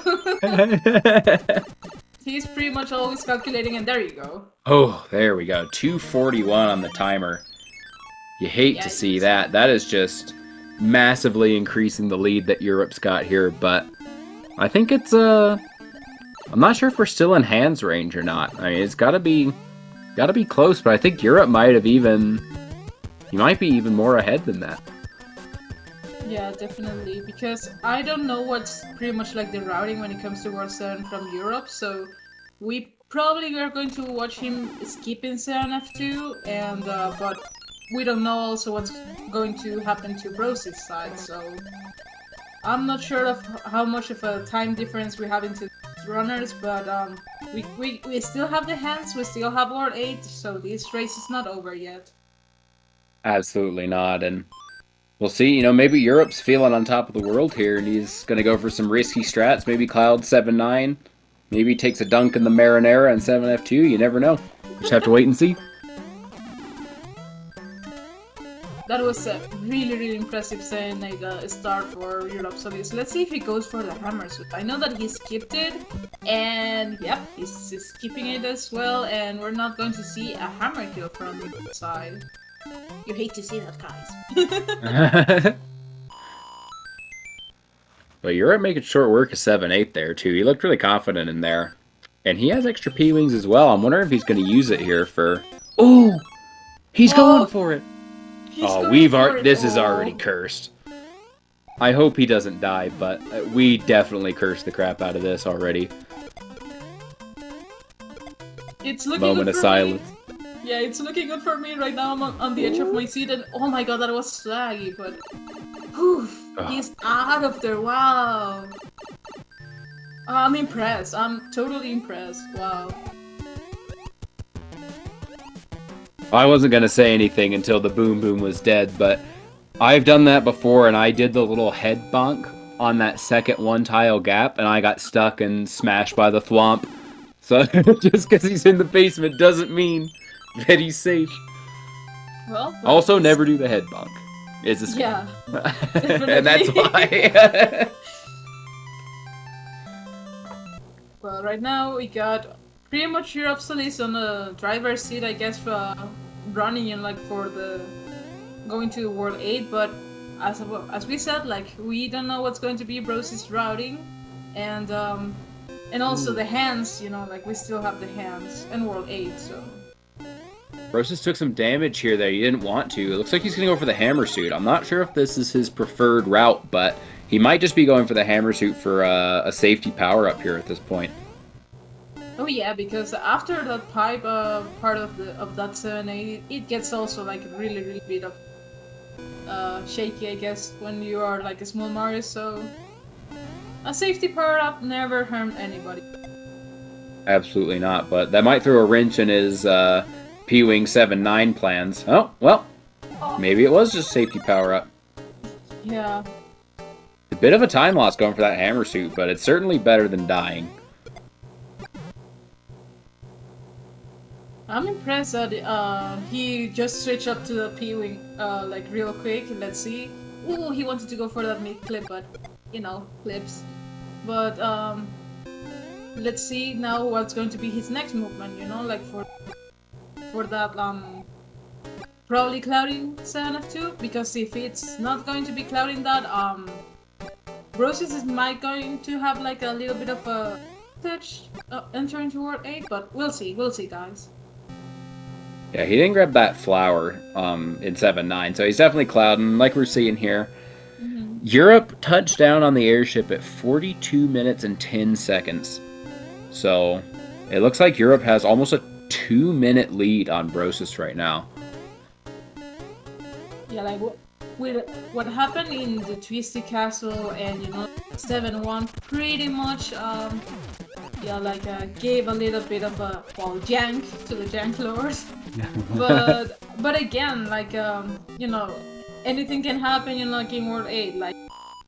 he's pretty much always calculating, and there you go. Oh, there we go. 241 on the timer. You hate to see that. That is just massively increasing the lead that Europe's got here, but I think it's I'm not sure if we're still in hands range or not. I mean, it's gotta be close, but I think Europe might have even be even more ahead than that. Yeah, definitely, because I don't know what's pretty much like the routing when it comes to World 7 from Europe, so we probably are going to watch him skipping 7F2, and but we don't know also what's going to happen to Brocis' side, so I'm not sure of how much of a time difference we have into runners, but we still have the hands, we still have World 8, so this race is not over yet. Absolutely not, and we'll see. You know, maybe Europe's feeling on top of the world here, and he's going to go for some risky strats. Maybe Cloud 7-9. Maybe he takes a dunk in the Marinara and 7F2. You never know. Just have to wait and see. That was a really impressive start for uropsalis. Let's see if he goes for the hammer suit. I know that he skipped it, and yep, he's skipping it as well, and we're not going to see a hammer kill from the side. You hate to see that, guys. But Europe making short work of 7-8 there, too. He looked really confident in there. And he has extra P-Wings as well. I'm wondering if he's going to use it here for... Oh! He's going for it! This is already cursed. I hope he doesn't die, but we definitely cursed the crap out of this already. It's looking Moment of silence. Yeah, it's looking good for me right now. I'm on the edge of my seat, and oh my god, that was slaggy, but whew, he's out of there. Wow. I'm impressed. I'm totally impressed. Wow. I wasn't going to say anything until the boom boom was dead, but I've done that before, and I did the little head bonk on that second one tile gap, and I got stuck and smashed by the thwomp. So just because he's in the basement doesn't mean that he's safe. Well, also, never do the head bonk. It's a scam. Yeah, and that's why. Well, right now we got pretty much uropsalis on the driver's seat, I guess, running in like for the going to World 8. But as we said, like we don't know what's going to be Brocis' routing, and also the hands. You know, like we still have the hands and World 8, so. Brocis took some damage here that he didn't want to. It looks like he's going to go for the hammer suit. I'm not sure if this is his preferred route, but he might just be going for the hammer suit for a safety power-up here at this point. Oh yeah, because after that pipe part of that 7-8, it gets also like really bit of shaky, I guess, when you are like a small Mario, so a safety power-up never harmed anybody. Absolutely not, but that might throw a wrench in his P-Wing 7-9 plans. Oh, well, Maybe it was just safety power up. Yeah. A bit of a time loss going for that hammer suit, but it's certainly better than dying. I'm impressed that he just switched up to the P-Wing like real quick. Let's see. Ooh, he wanted to go for that mid-clip, but you know, clips. But let's see now what's going to be his next movement, you know, like for that probably clouding 7F2, because if it's not going to be clouding that, Brocis is might going to have like a little bit of a touch entering toward 8, but we'll see, guys. Yeah, he didn't grab that flower in 7-9, so he's definitely clouding, like we're seeing here. Europe touched down on the airship at 42 minutes and 10 seconds. So it looks like Europe has almost a 2-minute lead on Brocis right now. Yeah, like what happened in the Twisty Castle and, you know, 7-1 pretty much yeah, like gave a little bit of a jank to the jank lords. but again, like you know, anything can happen in like in World 8. Like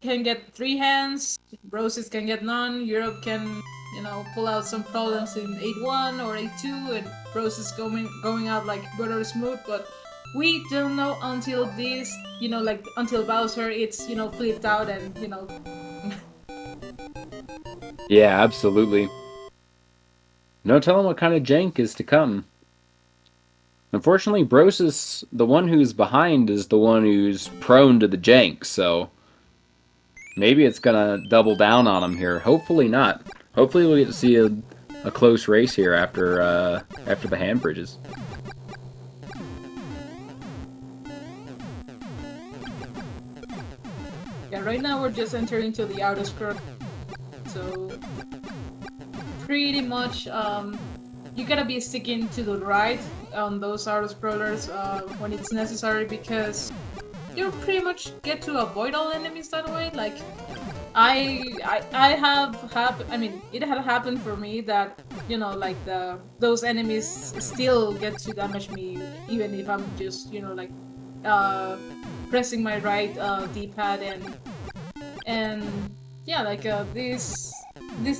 can get 3 hands, Brocis can get none, Europe can, you know, pull out some problems in 8-1 or 8-2, and Brocis going out like butter smooth, but we don't know until this, you know, like until Bowser it's, you know, flipped out and, you know. Yeah, absolutely. No telling what kind of jank is to come. Unfortunately, Brocis, the one who's behind, is the one who's prone to the jank, so maybe it's gonna double down on him here. Hopefully not. Hopefully we'll get to see a close race here after the hand bridges. Yeah, right now we're just entering into the outer scroll, so pretty much you gotta be sticking to the right on those auto scrollers when it's necessary, because you pretty much get to avoid all enemies that way. Like I mean, it had happened for me that, you know, like those enemies still get to damage me even if I'm just, you know, like pressing my right D-pad and yeah, like this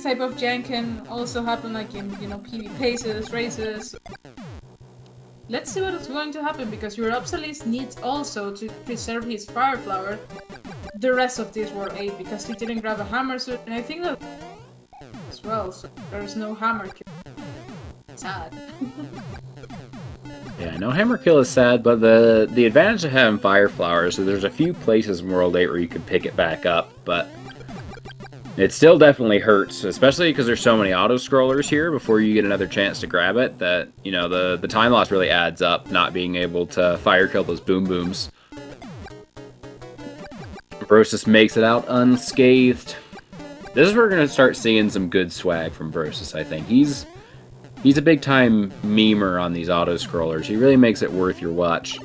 type of jank can also happen like in, you know, PV paces, races. Let's see what is going to happen, because uropsalis needs also to preserve his fire flower the rest of this World 8, because he didn't grab a hammer suit, and I think that as well, so there's no hammer kill. Sad. Yeah, no hammer kill is sad, but the advantage of having fire flowers is there's a few places in World 8 where you could pick it back up, but it still definitely hurts, especially because there's so many auto-scrollers here before you get another chance to grab it, that, you know, the time loss really adds up, not being able to fire kill those boom booms. Brocis makes it out unscathed. This is where we're going to start seeing some good swag from Brocis, I think. He's a big-time memer on these auto-scrollers. He really makes it worth your watch.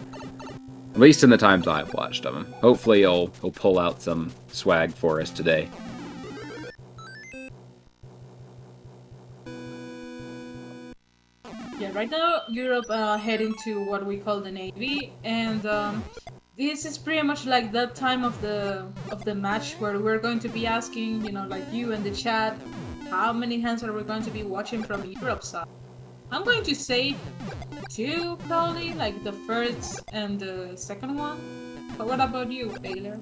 At least in the times I've watched of him. Hopefully he'll pull out some swag for us today. Yeah, right now Europe heading to what we call the Navy, and this is pretty much like that time of the match where we're going to be asking, you know, like you and the chat, how many hands are we going to be watching from Europe's side? I'm going to say 2, probably, like the first and the second one. But what about you, Baylor?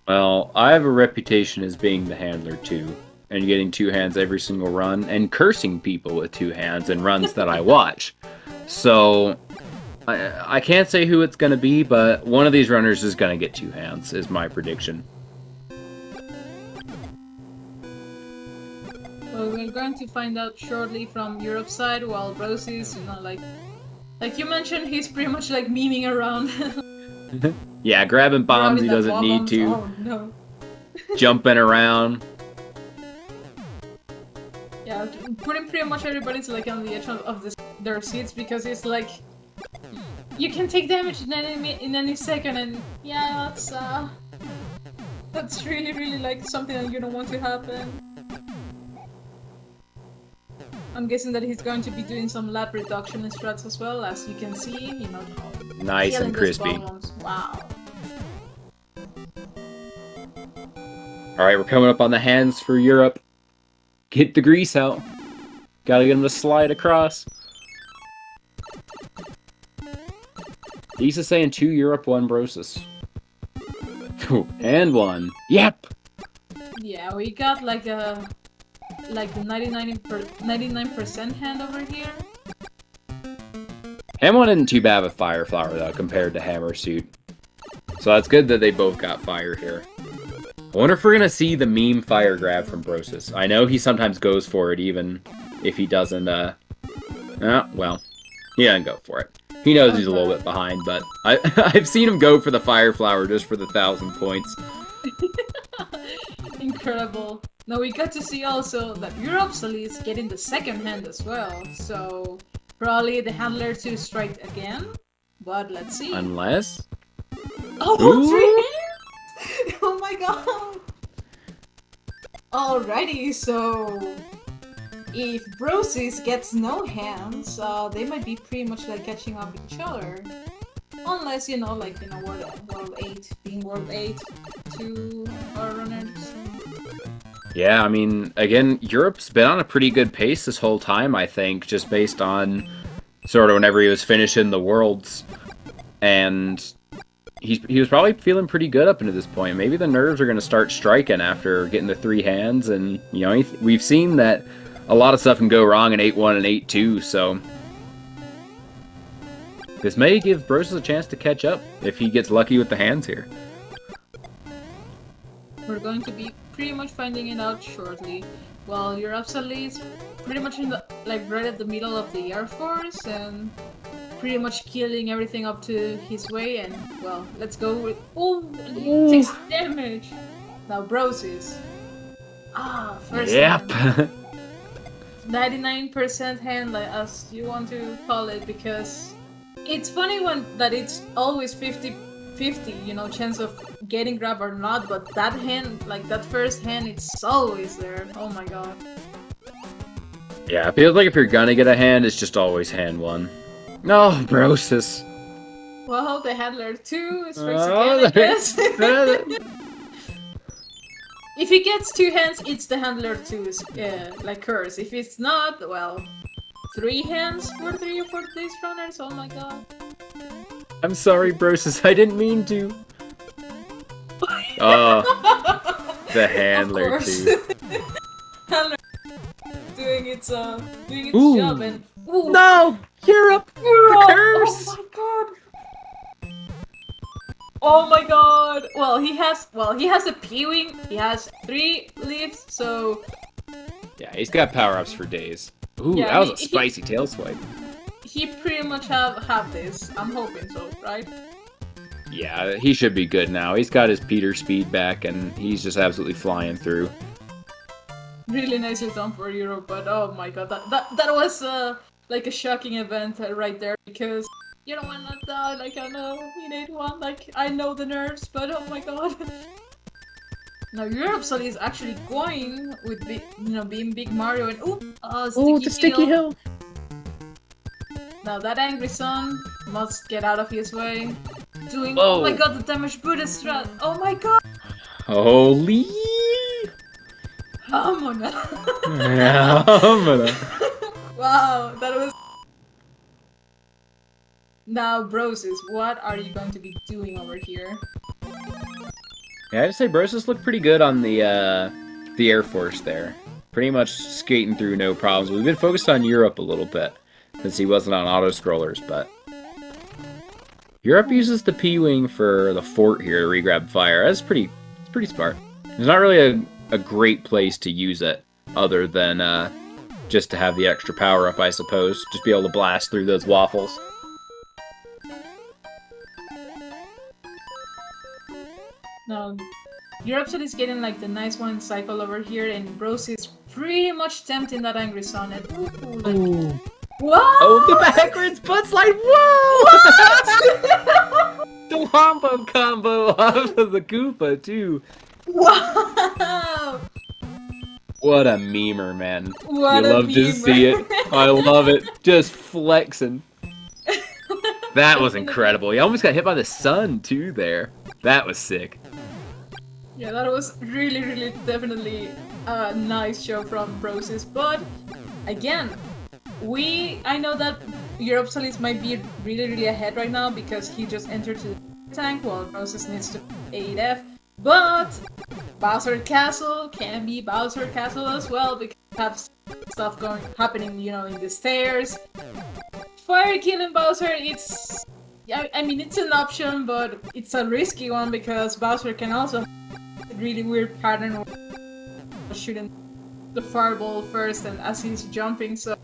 Well, I have a reputation as being the handler too, and getting 2 hands every single run, and cursing people with 2 hands in runs that I watch. So I can't say who it's going to be, but one of these runners is going to get 2 hands, is my prediction. Well, we're going to find out shortly from Europe's side, while Brocis, you know, like you mentioned, he's pretty much like memeing around. Yeah, grabbing bombs he doesn't need to. Oh, no. Jumping around. Yeah, putting pretty much everybody's like on the edge of their seats, because it's like you can take damage in any second, and yeah, that's really like something that you don't want to happen. I'm guessing that he's going to be doing some lap reduction in strats as well, as you can see, you know, Nice Killing and those crispy. bombs. Wow. Alright, we're coming up on the hands for Europe. Get the grease out. Gotta get him to slide across. Lisa's saying 2 Europe, 1 Brosis. And 1. Yep! Yeah, we got like the 99% hand over here. Ham 1 isn't too bad of a fire flower, though, compared to Hammer Suit. So that's good that they both got fire here. I wonder if we're gonna see the meme fire grab from Brosis. I know he sometimes goes for it, even if he doesn't, well, he doesn't go for it. He knows he's a little bit behind, but I've seen him go for the fire flower just for the 1,000 points. Incredible. Now we got to see also that uropsalis getting the second hand as well, so probably the handler to strike again, but let's see. Unless... Oh, Ooh. 3 hands! Oh my god! Alrighty, so if Brosis gets no hands, they might be pretty much like catching up with each other. Unless, World 8, being World 8, 2 are runners. Yeah, I mean, again, Europe's been on a pretty good pace this whole time, I think, just based on sort of whenever he was finishing the Worlds. And he was probably feeling pretty good up into this point. Maybe the nerves are going to start striking after getting the 3 hands. And, we've seen that a lot of stuff can go wrong in 8-1 and 8-2, so... This may give Brosis a chance to catch up if he gets lucky with the hands here. We're going to be pretty much finding it out shortly. Well, uropsalis pretty much in the right at the middle of the Air Force and pretty much killing everything up to his way. And well, let's go with he takes damage. Now Brosis. First Yep. hand. 99% hand, as you want to call it, because it's funny that it's always 50-50, chance of getting grab or not, but that hand, that first hand, it's always there. Oh my god. Yeah, it feels like if you're gonna get a hand, it's just always hand 1. No, Brosis. Well, the handler 2 strikes again, I guess. If he gets 2 hands, it's the handler 2's curse. If it's not, well, 3 hands for 3 or 4 these runners. Oh my god. I'm sorry, Brosis. I didn't mean to. Oh, the handler too. Handler doing its job and no, Europe, curse. Oh my god. Oh my god. Well, he has a P-wing. He has 3 leaves, so yeah, he's got power-ups for days. Ooh, yeah, that was a spicy tail swipe. He pretty much have this. I'm hoping so, right? Yeah, he should be good now. He's got his Peter speed back, and he's just absolutely flying through. Really nicely done for Europe, but oh my god, that was like a shocking event right there, because you don't wanna die. I know you need one. I know the nerves, but oh my god. Now Uropsalis is actually going with being Big Mario and sticky hill. Now that angry son must get out of his way. Oh my god, the damage Buddha strat. Oh my god. Holy. Hamona. Hamona. Wow, that was. Now, Brosis, what are you going to be doing over here? Yeah, I'd say Brosis looked pretty good on the Air Force there. Pretty much skating through no problems. We've been focused on Europe a little bit since he wasn't on auto-scrollers, but Europe uses the P-Wing for the fort here to regrab fire. That's pretty smart. There's not really a great place to use it other than just to have the extra power up, I suppose. Just be able to blast through those waffles. Now, Uropsalis is getting the nice one cycle over here, and Brosis is pretty much tempting that angry son. And whoa! Oh, the backwards butt slide! Whoa! The wombo combo off of the Koopa too. Wow! What a memer, man. What you love to see it. I love it. Just flexing. That was Definitely. incredible. He almost got hit by the sun, too, there. That was sick. Yeah, that was really, really, definitely a nice show from Brosis. But again, I know that uropsalis might be really, really ahead right now because he just entered to the tank while Brosis needs to 8F. But Bowser Castle can be Bowser Castle as well because we have stuff happening, in the stairs. Fire killing Bowser, I mean, it's an option, but it's a risky one because Bowser can also have a really weird pattern of shooting the fireball first and as he's jumping. So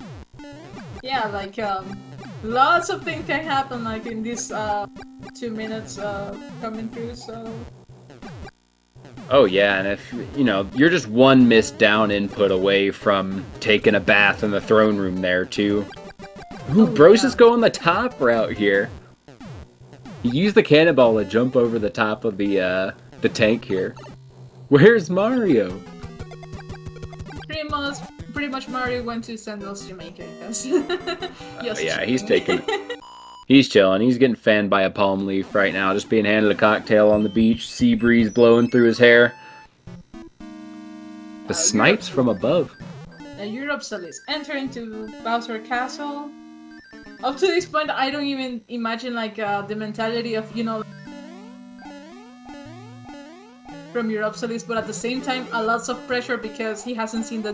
yeah, like lots of things can happen like in these 2 minutes coming through. So Oh yeah, and if, you're just one missed down input away from taking a bath in the throne room there, too. Ooh, Bros is going the top route here. He used the cannonball to jump over the top of the tank here. Where's Mario? pretty much Mario went to Sandals, Jamaica, I guess. Yeah, he's chilling. He's getting fanned by a palm leaf right now, just being handed a cocktail on the beach, sea breeze blowing through his hair. The snipes from above. uropsalis enter into Bowser Castle. Up to this point, I don't even imagine like the mentality of from uropsalis, but at the same time, a lots of pressure because he hasn't seen the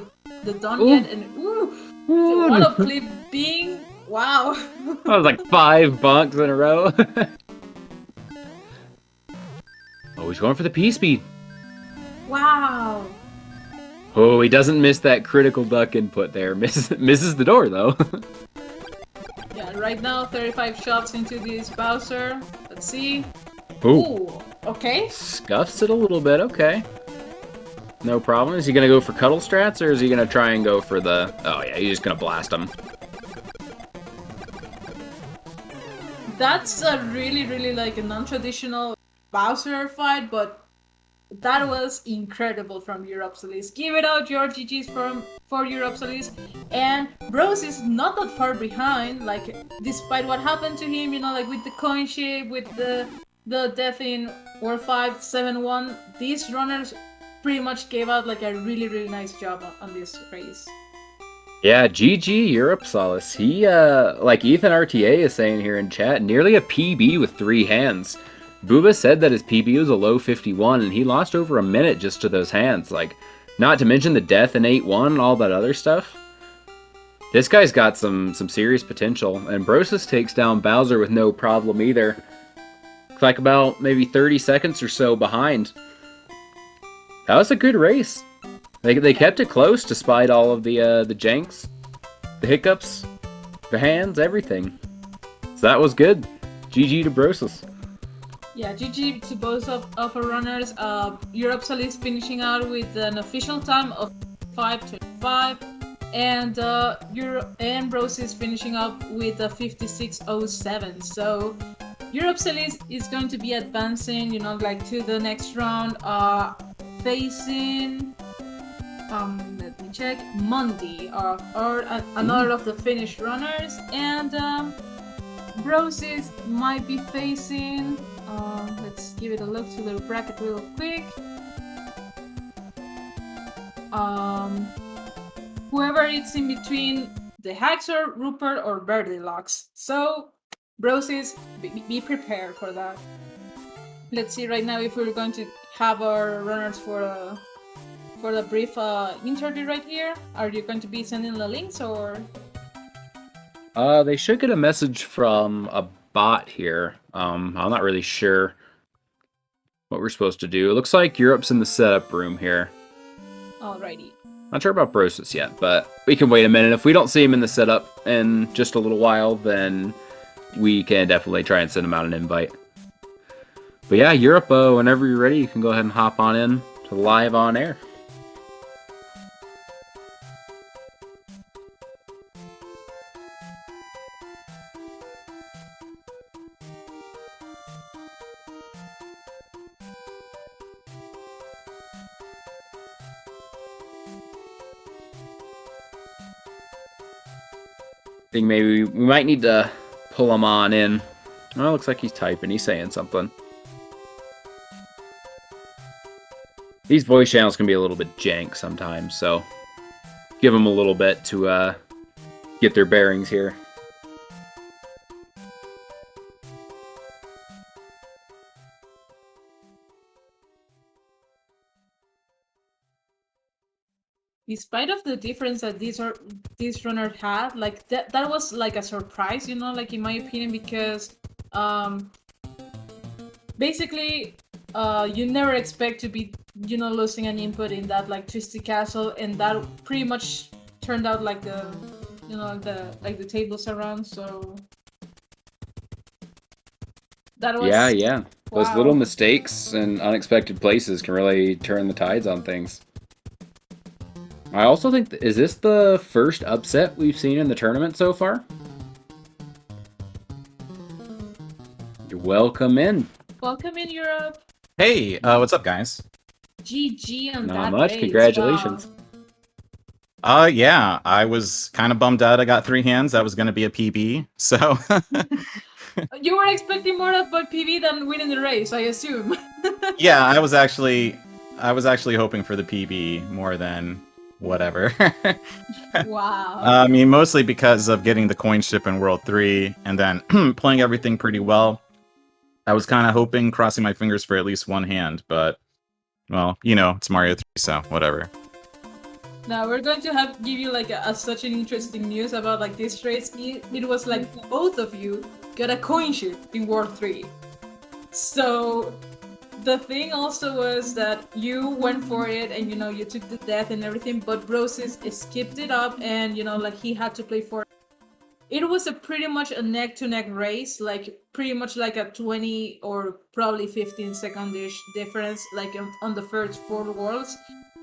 dawn yet, and the one up clip being wow. That was like 5 bonks in a row. Oh, he's going for the P-speed. Wow. Oh, he doesn't miss that critical duck input there. Misses the door, though. Yeah, right now, 35 shots into this Bowser. Let's see. Ooh. Okay. Scuffs it a little bit, okay. No problem. Is he gonna go for cuddle strats, or is he gonna try and go for the... Oh yeah, he's just gonna blast him. That's a really, really like a non-traditional Bowser fight, but that was incredible from uropsalis. Give it out your GG's for uropsalis. And Bros is not that far behind, like despite what happened to him, like with the coin shape, with the death in War 5 7-1, these runners pretty much gave out like a really, really nice job on this race. Yeah, GG uropsalis. He, like Ethan RTA is saying here in chat, nearly a PB with 3 hands. Booba said that his PB was a low 51, and he lost over a minute just to those hands. Like, not to mention the death in 8-1 and all that other stuff. This guy's got some serious potential, and Brosis takes down Bowser with no problem either. Like about maybe 30 seconds or so behind. That was a good race. They kept it close despite all of the janks, the hiccups, the hands, everything. So that was good. GG to Brosis. Yeah, GG to both of our runners. uropsalis finishing out with an official time of 5:25, and Brosis finishing up with a 56:07. So uropsalis is going to be advancing, like to the next round, facing. Let me check. Mundi, or another of the finished runners, and Brosis might be facing. Let's give it a look to the bracket real quick. Whoever is in between the Haxor, Rupert, or Birdylocks. So, Brosis, be prepared for that. Let's see right now if we're going to have our runners for the brief interview right here. Are you going to be sending the links, or? They should get a message from a bot here. I'm not really sure what we're supposed to do. It looks like Europe's in the setup room here. Alrighty. Not sure about Brosis yet, but we can wait a minute. If we don't see him in the setup in just a little while, then we can definitely try and send him out an invite. But yeah, Europe, whenever you're ready, you can go ahead and hop on in to live on air. I think maybe we might need to pull him on in Well, looks like he's typing. He's saying something. These voice channels can be a little bit jank sometimes, so give them a little bit to get their bearings here. Despite of the difference that these runners had, like that was like a surprise, you know, like in my opinion, because basically you never expect to be, you know, losing an input in that like twisty castle, and that pretty much turned out like the, you know, the tables around. So that was Yeah. Those little mistakes and unexpected places can really turn the tides on things. I also think, is this the first upset we've seen in the tournament so far? You're welcome in. Welcome in, Europe. Hey, what's up, guys? GG on that. Not much. race. Congratulations. Wow. Yeah, I was kind of bummed out. I got 3 hands. That was going to be a PB. So, You were expecting more of a PB than winning the race, I assume. yeah, I was actually hoping for the PB more than whatever. Wow. I mean, mostly because of getting the coin ship in World 3 and then playing everything pretty well. I was kind of hoping, crossing my fingers for at least 1 hand, but, well, you know, it's Mario 3, so whatever. Now we're going to give you like such an interesting news about like this race. It was like both of you got a coin ship in World 3. So the thing also was that you went for it and, you know, you took the death and everything, but Brocis skipped it up and, you know, like he had to play for it. It was a pretty much a neck-to-neck race, like pretty much like a 20 or probably 15 second-ish difference, like on the first 4 worlds.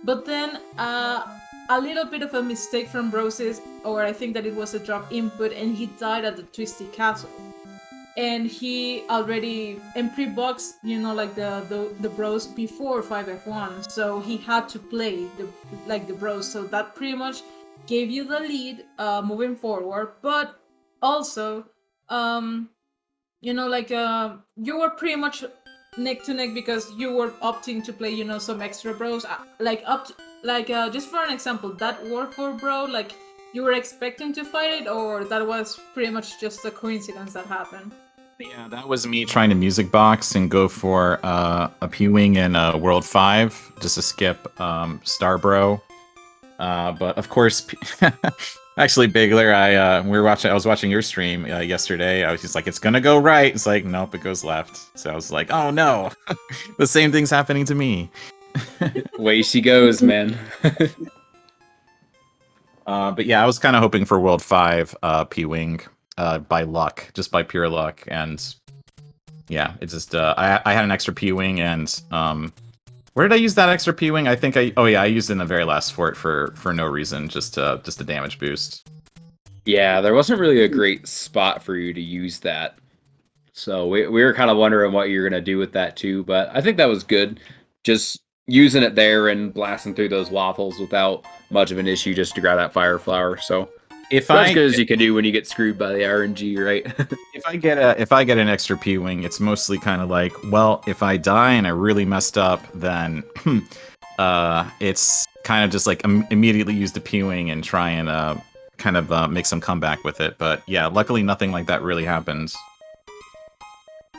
But then a little bit of a mistake from Brocis, or I think that it was a drop input, and he died at the Twisty Castle. And he already pre-boxed, you know, like the bros before 5F1, so he had to play the bros. So that pretty much gave you the lead moving forward. But also, you know, like you were pretty much neck to neck because you were opting to play, you know, some extra bros, just for an example, that War 4 bro, like you were expecting to fight it, or that was pretty much just a coincidence that happened? Yeah, that was me trying to music box and go for a P-Wing in World 5, just to skip Starbro. But of course, actually, Bigler, I was watching your stream yesterday. I was just like, it's gonna go right. It's like, nope, it goes left. So I was like, oh no, the same thing's happening to me. Way she goes, man. But yeah, I was kind of hoping for World 5 P-Wing by luck, just by pure luck. And yeah, it's just, I had an extra P-Wing, and where did I use that extra P-Wing? I think I used it in the very last fort for no reason, just a damage boost. Yeah, there wasn't really a great spot for you to use that. So we were kind of wondering what you were going to do with that too, but I think that was good. Just using it there and blasting through those waffles without much of an issue just to grab that fire flower. So as good as you can do when you get screwed by the RNG, right? If I get an extra P-Wing, it's mostly kind of like, well, if I die and I really messed up, then it's kind of just like immediately use the P-Wing and try and kind of make some comeback with it. But yeah, luckily nothing like that really happened.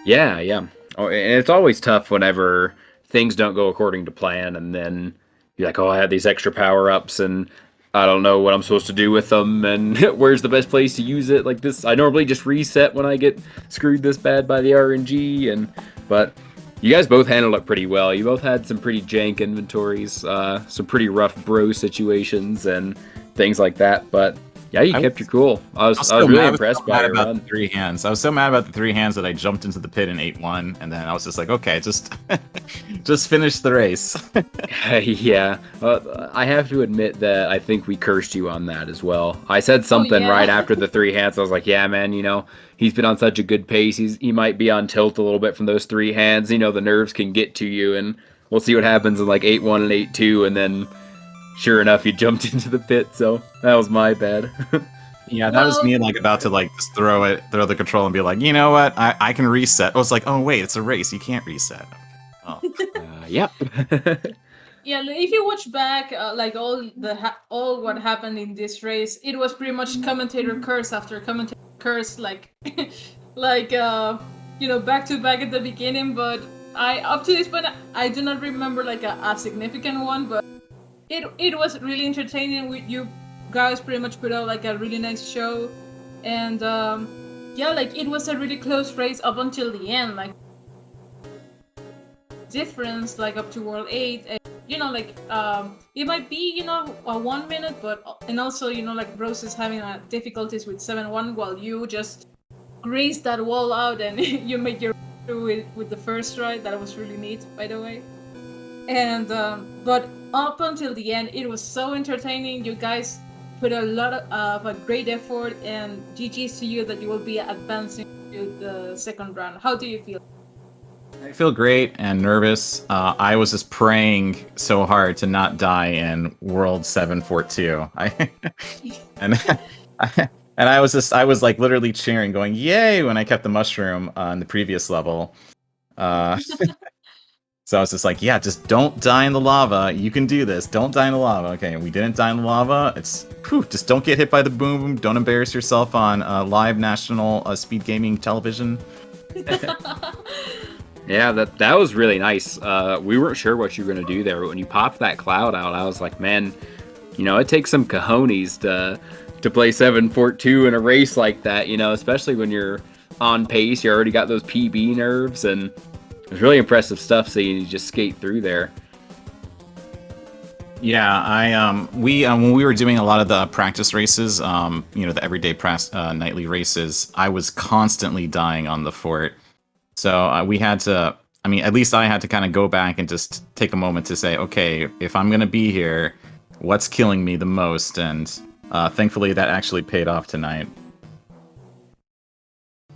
Yeah. Oh, and it's always tough whenever things don't go according to plan, and then you're like, oh, I had these extra power-ups, and I don't know what I'm supposed to do with them, and where's the best place to use it? Like this, I normally just reset when I get screwed this bad by the RNG, but you guys both handled it pretty well. You both had some pretty jank inventories, some pretty rough bro situations, and things like that, but yeah, you kept your cool. I was really impressed by your run. The 3 hands. I was so mad about the 3 hands that I jumped into the pit in 8-1, and then I was just like, okay, just finish the race. Yeah, I have to admit that I think we cursed you on that as well. I said something right after the 3 hands. I was like, yeah, man, you know, he's been on such a good pace. He might be on tilt a little bit from those 3 hands. You know, the nerves can get to you, and we'll see what happens in like 8-1 and 8-2, and then sure enough, you jumped into the pit, so that was my bad. Yeah, that was Well, me like about to like just throw the control and be like, you know what, I can reset. I was like, oh wait, it's a race, you can't reset. Oh. Yep. yeah, if you watch back, like all what happened in this race, it was pretty much commentator curse after commentator curse, like, like back to back at the beginning. But I up to this point, I do not remember like a significant one, but it was really entertaining. With you guys pretty much put out like a really nice show, and yeah, like it was a really close race up until the end, like difference like up to World 8. And, like it might be a 1 minute, but and also like Rose is having difficulties with 7-1 while you just grazed that wall out and you made your through with the first try. That was really neat, by the way. And but up until the end, it was so entertaining. You guys put a lot of a great effort, and GG's to you that you will be advancing to the second round. How do you feel? I feel great and nervous. I was just praying so hard to not die in World 742. And I was like literally cheering, going "Yay!" when I kept the mushroom on the previous level. So I was just like, yeah, just don't die in the lava. You can do this. Don't die in the lava. Okay, we didn't die in the lava. Just don't get hit by the boom. Don't embarrass yourself on live national speed gaming television. Yeah, that was really nice. We weren't sure what you were going to do there, but when you popped that cloud out, I was like, man, it takes some cojones to play 7-4-2 in a race like that, especially when you're on pace. You already got those PB nerves, and it was really impressive stuff seeing you just skate through there. Yeah, when we were doing a lot of the practice races, the everyday nightly races, I was constantly dying on the fort. So we had to, at least I had to kind of go back and just take a moment to say, okay, if I'm going to be here, what's killing me the most? And thankfully that actually paid off tonight.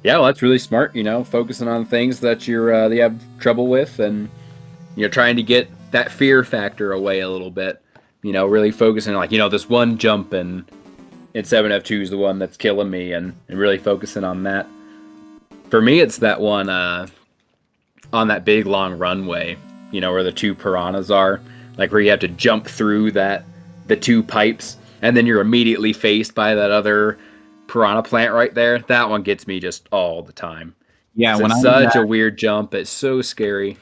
Yeah, well, that's really smart, focusing on things that you have trouble with, and, trying to get that fear factor away a little bit. Really focusing on, like, this one jump in 7F2 is the one that's killing me, and really focusing on that. For me, it's that one on that big long runway, where the two piranhas are, like where you have to jump through the two pipes, and then you're immediately faced by that other piranha plant right there. That one gets me just all the time. Yeah, it's such a weird jump. It's so scary.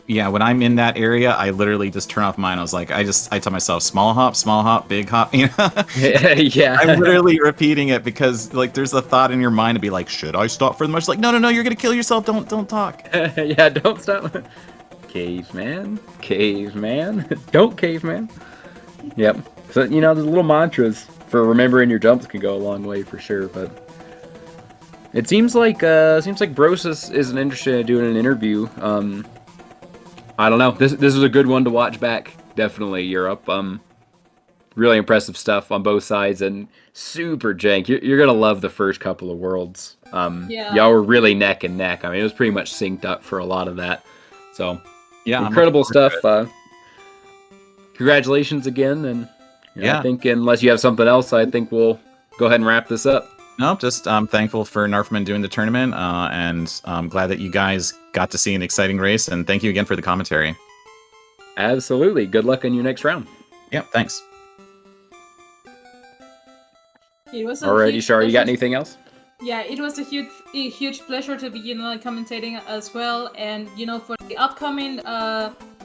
Yeah, when I'm in that area, I literally just turn off mine. I was like, I tell myself, small hop, big hop. Yeah. I'm literally repeating it because like there's a thought in your mind to be like, should I stop for the much? Like, no, you're gonna kill yourself. Don't talk. Yeah, don't stop. Caveman, don't caveman. Yep. So the little mantras for remembering your jumps can go a long way for sure. But it seems like Brocis isn't interested in doing an interview. I don't know. This was a good one to watch back. Definitely Europe. Really impressive stuff on both sides and super jank. You're gonna love the first couple of worlds. Yeah. Y'all were really neck and neck. It was pretty much synced up for a lot of that. So yeah, incredible stuff. Congratulations again, and I think unless you have something else, I think we'll go ahead and wrap this up. No, just I'm thankful for Narfman doing the tournament, and I'm glad that you guys got to see an exciting race, and thank you again for the commentary. Absolutely. Good luck in your next round. Yep, thanks. Alrighty, Shari, you got anything else? Yeah, it was a huge pleasure to be, commentating as well. And, for the upcoming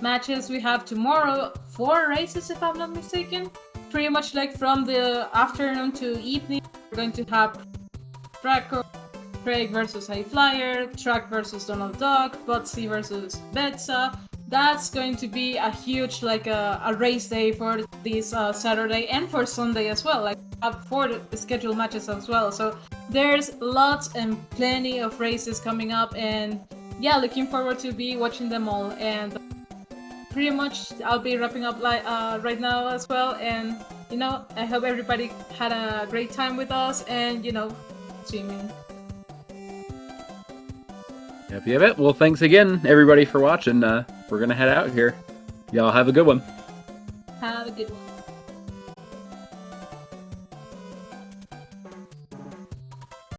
matches we have tomorrow, 4 races, if I'm not mistaken. Pretty much like from the afternoon to evening, we're going to have Draco, Craig versus High Flyer, Truck versus Donald Duck, Butsy versus Betsa. That's going to be a huge, like a race day for this Saturday and for Sunday as well. Like for the scheduled matches as well. So there's lots and plenty of races coming up, and yeah, looking forward to be watching them all. And pretty much I'll be wrapping up right now as well. And I hope everybody had a great time with us and streaming. Yep. Well, thanks again, everybody, for watching. We're gonna head out here. Y'all have a good one. Have a good one.